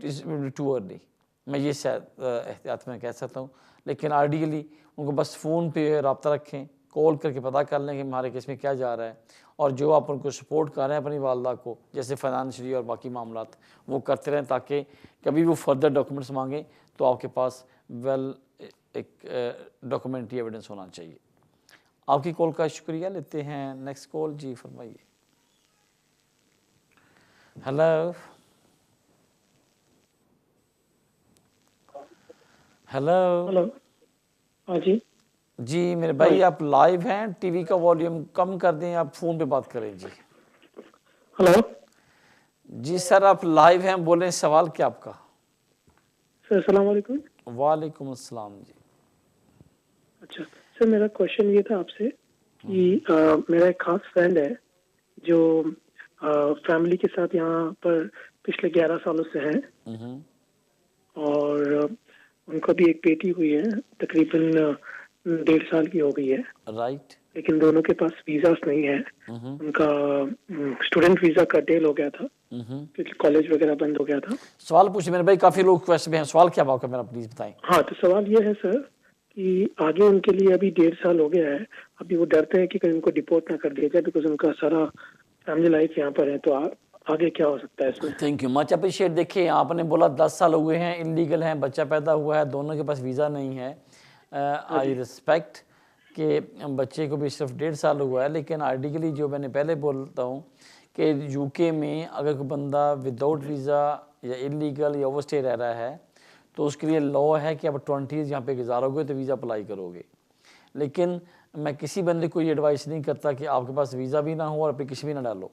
is too early. मैं ये शायद एहतियात में कह सकता हूँ। लेकिन आइडियली उनको बस फ़ोन पे रब्ता रखें, कॉल करके पता कर लें कि हमारे केस में क्या जा रहा है, और जो आप उनको सपोर्ट कर रहे हैं अपनी वालदा को, जैसे फाइनेंशियली और बाकी मामलात, वो करते रहें, ताकि कभी वो फर्दर डॉक्यूमेंट्स मांगें तो आपके पास वेल एक डॉक्यूमेंट्री एविडेंस होना चाहिए। आपकी कॉल का शुक्रिया। लेते हैं नेक्स्ट कॉल। जी फरमाइए। हेलो हेलो हेलो, हाँ जी जी मेरे भाई, आप लाइव हैं, टीवी का वॉल्यूम कम कर दें, आप फ़ोन पे बात करें। जी हेलो जी सर, आप लाइव हैं, बोलें, सवाल क्या आपका? सर अस्सलाम वालेकुम। वालेकुम अस्सलाम जी। अच्छा सर, मेरा क्वेश्चन ये था आपसे कि मेरा एक खास फ्रेंड है जो फैमिली के साथ यहाँ पर पिछले 11 सालों से है, और उनको भी एक बेटी हुई है, तकरीबन 1.5 साल की हो गई है। राइट। लेकिन दोनों के पास वीज़ास नहीं है। उनका स्टूडेंट वीज़ा का डेल हो गया था क्योंकि कॉलेज वगैरह बंद हो गया था। सवाल पूछे मेरे भाई, काफ़ी लोग क्वेश्चन में हैं, सवाल क्या आपका मेरा प्लीज़ बताएं। हाँ, तो सवाल ये है सर कि आगे उनके लिए अभी 1.5 साल हो गया है, अभी वो डरते हैं कि कहीं उनको डिपोर्ट ना कर दिया जाए, बिकॉज उनका सारा फैमिली लाइफ यहाँ पर है, तो आगे क्या हो सकता है इसमें? Thank you much, appreciate. देखिए, आपने बोला 10 साल हुए हैं, इलीगल हैं, बच्चा पैदा हुआ है, दोनों के पास वीज़ा नहीं है। आई रिस्पेक्ट कि बच्चे को भी सिर्फ 1.5 साल हुआ है, लेकिन आइडियली जो मैंने पहले बोलता हूँ कि यूके में अगर कोई बंदा विदाउट वीज़ा या इलीगल या ओवरस्टे रह रहा है तो उसके लिए लॉ है कि आप 20 यहाँ पे गुजारोगे तो वीज़ा अप्लाई करोगे। लेकिन मैं किसी बंदे को ये एडवाइस नहीं करता कि आपके पास वीज़ा भी ना हो और एप्लीकेशन भी ना डालो।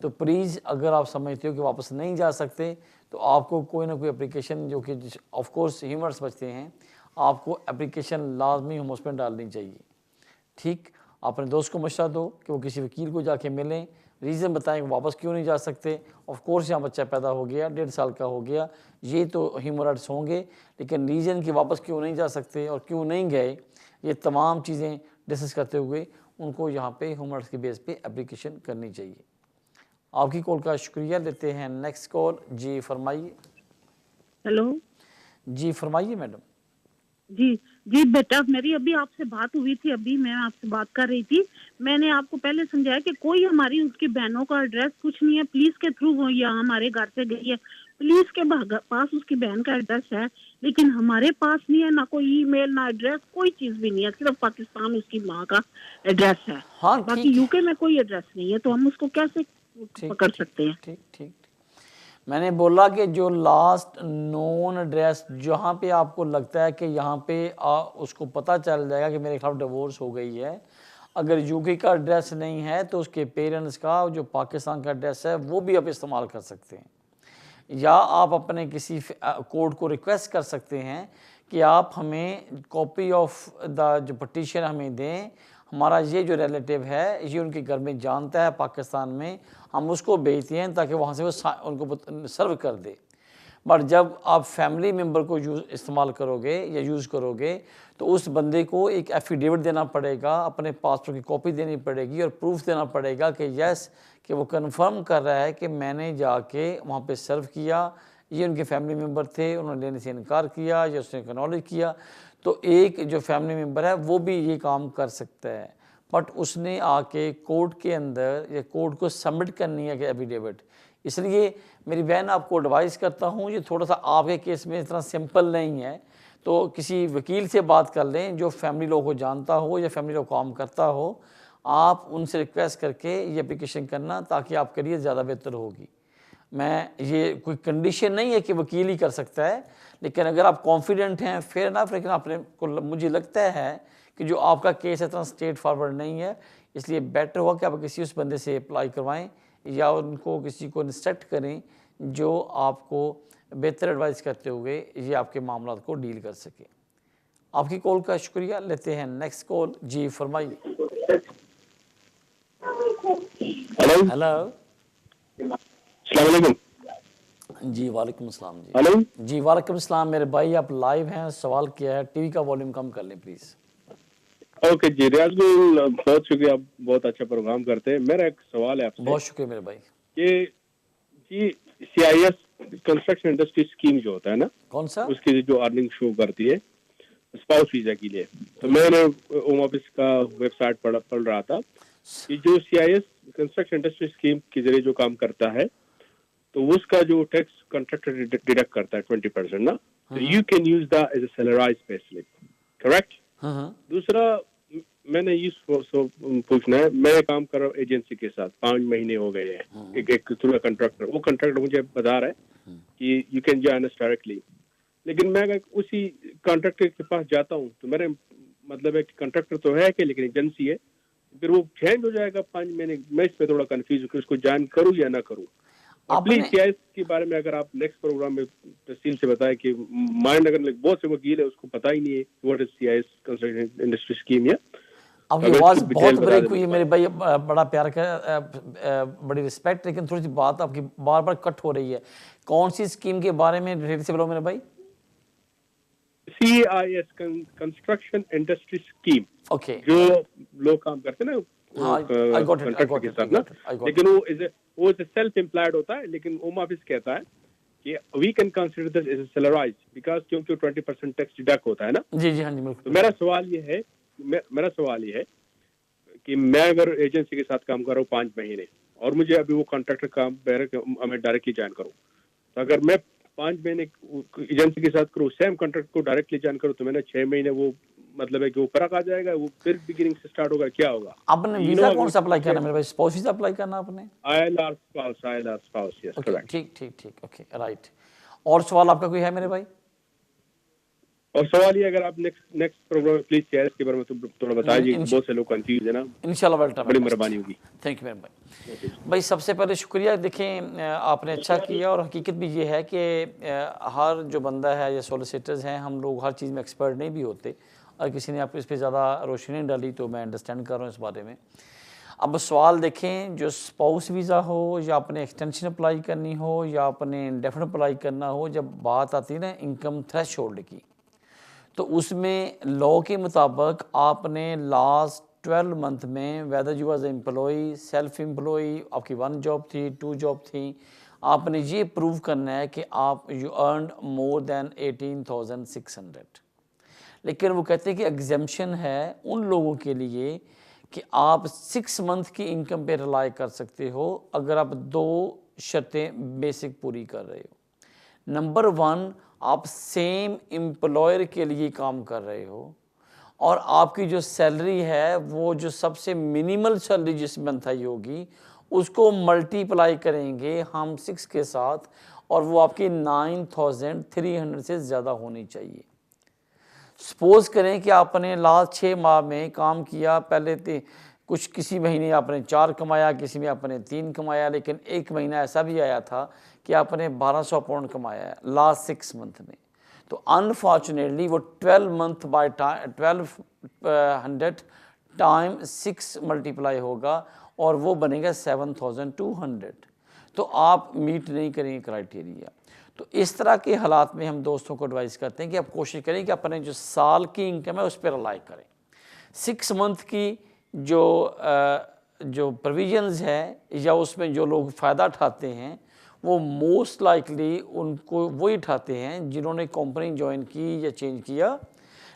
तो प्लीज़, अगर आप समझते हो कि वापस नहीं जा सकते तो आपको कोई ना कोई एप्लीकेशन, जो कि ऑफ कोर्स ह्यूमन बचते हैं, आपको एप्लीकेशन लाजमी होम में डालनी चाहिए। ठीक, अपने दोस्त को मशवरा दो कि वो किसी वकील को जाके मिलें, रीज़न बताएं कि वापस क्यों नहीं जा सकते। ऑफ कोर्स यहाँ बच्चा पैदा हो गया, 1.5 साल का हो गया, ये तो ह्यूमन राइट्स होंगे, लेकिन रीज़न कि वापस क्यों नहीं जा सकते और क्यों नहीं गए, ये तमाम चीज़ें डिस्कस करते हुए उनको यहाँ पे ह्यूमन राइट्स के बेस पे एप्लीकेशन करनी चाहिए। आपकी कॉल का शुक्रिया। लेते हैं नेक्स्ट कॉल। जी फरमाइए। हेलो जी फरमाइए मैडम। जी जी बेटा, मेरी अभी आपसे बात हुई थी, अभी मैं आपसे बात कर रही थी। मैंने आपको पहले समझाया कि कोई हमारी उसकी बहनों का एड्रेस कुछ नहीं है, पुलिस के थ्रू वो यहाँ हमारे घर से गई है, पुलिस के पास उसकी बहन का एड्रेस है, लेकिन हमारे पास नहीं है, ना कोई ईमेल ना एड्रेस, कोई चीज भी नहीं है, सिर्फ पाकिस्तान उसकी माँ का एड्रेस है। हाँ, बाकी यूके में कोई एड्रेस नहीं है, तो हम उसको कैसे पकड़ सकते हैं? ठीक ठीक। मैंने बोला कि जो लास्ट नोन एड्रेस जहाँ पे आपको लगता है कि यहाँ पे उसको पता चल जाएगा कि मेरे खिलाफ डिवोर्स हो गई है, अगर यूके का एड्रेस नहीं है तो उसके पेरेंट्स का जो पाकिस्तान का एड्रेस है वो भी आप इस्तेमाल कर सकते हैं, या आप अपने किसी कोर्ट को रिक्वेस्ट कर सकते हैं कि आप हमें कॉपी ऑफ द जो पटिशन हमें दें, हमारा ये जो रिलेटिव है ये उनके घर में जानता है पाकिस्तान में, हम उसको भेजते हैं ताकि वहाँ से वो उनको सर्व कर दे। बट जब आप फैमिली मेम्बर को इस्तेमाल करोगे या यूज़ करोगे तो उस बंदे को एक एफिडेविट देना पड़ेगा, अपने पासपोर्ट की कॉपी देनी पड़ेगी और प्रूफ देना पड़ेगा कि यस कि वो कंफर्म कर रहा है कि मैंने जाके वहाँ पे सर्व किया, ये उनके फैमिली मेम्बर थे, उन्होंने लेने से इनकार किया या उसने एक्नॉलेज किया। तो एक जो फैमिली मेम्बर है वो भी ये काम कर सकता है, बट उसने आके कोर्ट के अंदर या कोर्ट को सबमिट करनी है कि एफिडेविट, इसलिए मेरी बहन आपको एडवाइस करता हूँ, ये थोड़ा सा आपके केस में इतना सिंपल नहीं है, तो किसी वकील से बात कर लें जो फैमिली लॉ को जानता हो या फैमिली लॉ काम करता हो। आप उनसे रिक्वेस्ट करके ये एप्लीकेशन करना ताकि आपके लिए ज़्यादा बेहतर होगी। मैं ये कोई कंडीशन नहीं है कि वकील ही कर सकता है, लेकिन अगर आप कॉन्फिडेंट हैं फेयर ना, लेकिन आपने को मुझे लगता है कि जो आपका केस इतना स्ट्रेट फॉरवर्ड नहीं है, इसलिए बेटर होगा कि आप किसी उस बंदे से अप्लाई करवाएं या उनको किसी को इंस्ट्रक्ट करें जो आपको बेहतर एडवाइस करते हुए ये आपके मामला को डील कर सके। आपकी कॉल का शुक्रिया। लेते हैं नेक्स्ट कॉल। जी फरमाइए। हेलो जी वालेकुम अस्सलाम। जी हेलो जी वालेकुम अस्सलाम। मेरे भाई आप लाइव हैं, सवाल किया है, टीवी का वॉल्यूम कम कर लें प्लीज। ओके जी रियाज गुल, बहुत शुक्रिया, आप बहुत अच्छा प्रोग्राम करते हैं। मेरा एक सवाल है आपसे। बहुत शुक्रिया मेरे भाई। कि जी CIS कंस्ट्रक्शन इंडस्ट्री स्कीम जो होता है ना, कौन सा, उसकी जो अर्निंग शो करती है स्पाउस वीजा के लिए, तो मैंने होम ऑफिस का वेबसाइट पढ़ रहा था कि जो CIS कंस्ट्रक्शन इंडस्ट्री स्कीम के जरिए जो काम करता है तो उसका जो टैक्स कॉन्ट्रैक्टर डिडक्ट करता है 20% ना, तो you can use the as a salaried pay slip, correct. दूसरा मैंने ये पूछना है, मैं काम कर रहा हूँ एजेंसी के साथ, 5 महीने हो गए हैं, एक थ्रू कंट्रैक्टर, वो कंट्रैक्टर मुझे बता रहा है कि you can join us directly, लेकिन मैं उसी कॉन्ट्रैक्टर के पास जाता हूँ तो मेरे मतलब है कि कॉन्ट्रैक्टर तो है कि लेकिन एजेंसी है, फिर वो चेंज हो जाएगा 5 महीने। मैं इस पे थोड़ा कंफ्यूज हूँ कि उसको ज्वाइन करूँ या ना करूँ। प्लीज CIS के बारे में अगर आप नेक्स्ट प्रोग्राम में तफसील से बताएं कि माइंड अगर बहुत से वकील है उसको पता ही नहीं है what is CIS construction industry scheme. या आपकी आवाज बहुत ब्रेक हुई है मेरे भाई, बड़ा प्यार का, बड़ी रिस्पेक्ट, लेकिन थोड़ी सी बात आपकी बार बार कट हो रही है। कौन सी स्कीम के बारे में डिटेल से बोलो मेरे भाई। CIS construction industry scheme, okay, जो लोग काम करते हैं ना कॉन्ट्रैक्टर के साथ ना, लेकिन वो सेल्फ एम्प्लॉयड होता है, लेकिन होम ऑफिस कहता है कि we can consider this as salaried because क्योंकि 20% टैक्स डिडक्ट होता है ना। जी जी हाँ जी बिल्कुल। तो मेरा सवाल ये है कि मैं अगर एजेंसी के साथ काम कर रहा हूँ 5 महीने और मुझे अभी वो कॉन्ट्रैक्टर काम मैं डायरेक्टली ज्वाइन करूँ, तो अगर मैं 5 महीने एजेंसी के साथ करूँ, सेम कॉन्ट्रैक्ट को डायरेक्टली ज्वाइन करूँ, तो मैंने 6 महीने वो मतलब है कि वो फर्क आ जाएगा, वो फिर बिगिनिंग से स्टार्ट होगा, क्या होगा। आपने वीजा कौन सा अप्लाई करना मेरे भाई, स्पाउस वीजा अप्लाई करना आपने? ILR spouse, yes correct. ठीक ओके राइट। और सवाल आपका कोई है मेरे भाई? और सवाल ये, अगर आप नेक्स्ट प्रोग्राम प्लीज CIS के बारे में थोड़ा बताइए, बहुत से लोग कंफ्यूज है ना। इंशाल्लाह वेलकम, बड़ी मेहरबानी होगी। थैंक यू मेरे भाई। भाई सबसे पहले शुक्रिया, देखें आपने अच्छा किया, और हकीकत भी ये है कि हर जो बंदा है या सॉलिसिटर्स हैं, हम लोग हर चीज़ में एक्सपर्ट नहीं भी होते, और किसी ने आप इस पर ज़्यादा रोशनी डाली तो मैं अंडरस्टैंड कर रहा हूँ इस बारे में। अब सवाल देखें, जो स्पाउस वीज़ा हो या अपने एक्सटेंशन अप्लाई करनी हो या अपने इंडेफिनिट अप्लाई करना हो, जब बात आती है ना इनकम थ्रेशोल्ड की, तो उसमें लॉ के मुताबिक आपने लास्ट 12 मंथ में whether you was employ, self employ, आपकी 1 जॉब थी, 2 जॉब थी, आपने ये प्रूव करना है कि आप यू अर्न मोर देन 18,600। लेकिन वो कहते हैं कि एग्जेम्पशन है उन लोगों के लिए कि आप 6 मंथ की इनकम पे रिलाई कर सकते हो अगर आप 2 शर्तें बेसिक पूरी कर रहे हो। नंबर 1, आप सेम एम्प्लॉयर के लिए काम कर रहे हो और आपकी जो सैलरी है वो जो सबसे मिनिमल सैलरी जिस मंथ आई होगी उसको मल्टीप्लाई करेंगे हम 6 के साथ, और वो आपकी 9,300 से ज़्यादा होनी चाहिए। सपोज़ करें कि आपने लास्ट 6 माह में काम किया, पहले कुछ किसी महीने आपने 4 कमाया, किसी में आपने 3 कमाया, लेकिन एक महीना ऐसा भी आया था कि आपने 1200 पाउंड कमाया है लास्ट 6 मंथ में, तो अनफॉर्चुनेटली वो 12 मंथ बाय 1200 टाइम 6 मल्टीप्लाई होगा और वो बनेगा 7,200, तो आप मीट नहीं करेंगे क्राइटेरिया। तो इस तरह के हालात में हम दोस्तों को एडवाइस करते हैं कि आप कोशिश करें कि अपने जो साल की इनकम है उस पर रिलाई करें। 6 मंथ की जो प्रोविजंस है या उसमें जो लोग फ़ायदा उठाते हैं वो मोस्ट लाइकली उनको वही उठाते हैं जिन्होंने कंपनी ज्वाइन की या चेंज किया,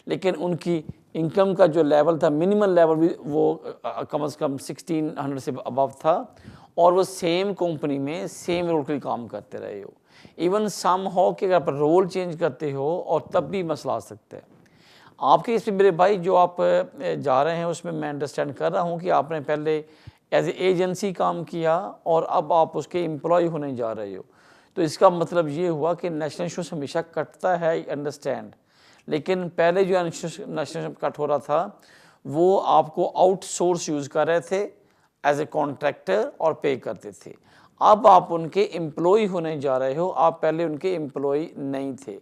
लेकिन उनकी इनकम का जो लेवल था, मिनिमम लेवल भी वो कम से कम 1,600 से अबव था, और वो सेम कंपनी में सेम रोल के लिए काम करते रहे हो। इवन सम हो कि अगर आप रोल चेंज करते हो और तब भी मसला आ सकता है। आपके इसमें मेरे भाई जो आप जा रहे हैं उसमें मैं अंडरस्टैंड कर रहा हूँ कि आपने पहले एज ए एजेंसी काम किया और अब आप उसके एम्प्लॉय होने जा रहे हो, तो इसका मतलब ये हुआ कि नेशनल इंश्योरेंस हमेशा कटता है, आई अंडरस्टैंड, लेकिन पहले जो नेशनल कट हो रहा था वो आपको आउटसोर्स यूज़ कर रहे थे एज ए कॉन्ट्रैक्टर और पे करते थे। अब आप उनके एम्प्लॉय होने जा रहे हो, आप पहले उनके एम्प्लॉय नहीं थे।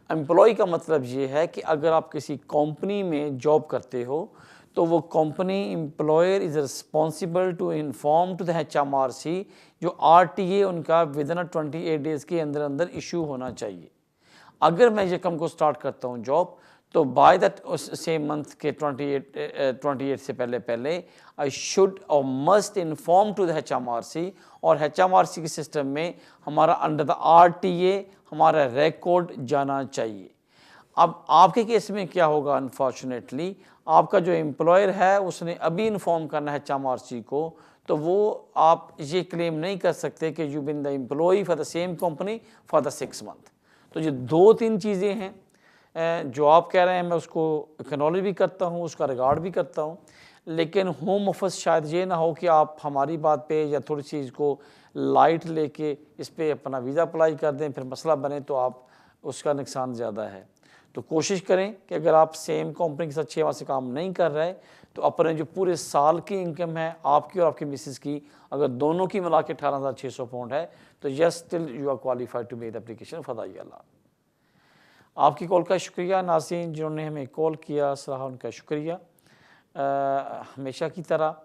एम्प्लॉय का मतलब ये है कि अगर आप किसी कंपनी में जॉब करते हो तो वो company employer is responsible to inform to the HMRC, जो RTA उनका विदिन 28 डेज़ के अंदर अंदर इशू होना चाहिए। अगर मैं ये कम को स्टार्ट करता हूँ जॉब, तो बाय दैट सेम मंथ के 28 से पहले आई शुड और must inform to the HMRC, और HMRC के सिस्टम में हमारा अंडर द RTA हमारा रिकॉर्ड जाना चाहिए। अब आपके केस में क्या होगा, अनफॉर्चुनेटली आपका जो एम्प्लॉयर है उसने अभी इन्फॉर्म करना है HMRC को, तो वो आप ये क्लेम नहीं कर सकते कि you been the employ for the same company for the 6 month. तो ये 2-3 चीज़ें हैं जो आप कह रहे हैं, मैं उसको एक्नॉलेज भी करता हूँ, उसका रिगार्ड भी करता हूँ, लेकिन होम ऑफिस शायद ये ना हो कि आप हमारी बात पे या थोड़ी सी इसको लाइट लेके इस पर अपना वीज़ा अप्लाई कर दें, फिर मसला बने तो आप उसका नुकसान ज़्यादा है। तो कोशिश करें कि अगर आप सेम कंपनी के साथ 6 माह से काम नहीं कर रहे तो अपने जो पूरे साल की इनकम है आपकी और आपकी मिसेस की, अगर दोनों की मिला के 18,600 पाउंड है, तो yes still you are qualified to make the application for the ILR। आपकी कॉल का शुक्रिया। नाज़रीन जिन्होंने हमें कॉल किया सराहा उनका शुक्रिया। हमेशा की तरह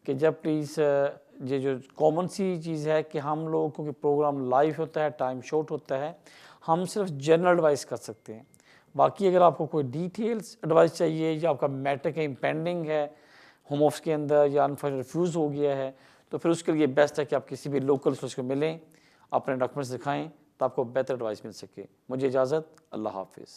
कि जब प्लीज़ ये जो कॉमन सी चीज़ है कि हम लोग, क्योंकि प्रोग्राम लाइव होता है, टाइम शॉर्ट होता है, हम सिर्फ जनरल एडवाइस कर सकते हैं। बाकी अगर आपको कोई डिटेल्स एडवाइस चाहिए या आपका मैटर कहीं पेंडिंग है होम ऑफिस के अंदर या अनफॉर्चुनेट रिफ्यूज़ हो गया है, तो फिर उसके लिए बेस्ट है कि आप किसी भी लोकल सोर्स को मिलें, अपने डॉक्यूमेंट्स दिखाएं तो आपको बेहतर एडवाइस मिल सके। मुझे इजाज़त, अल्लाह हाफिज़।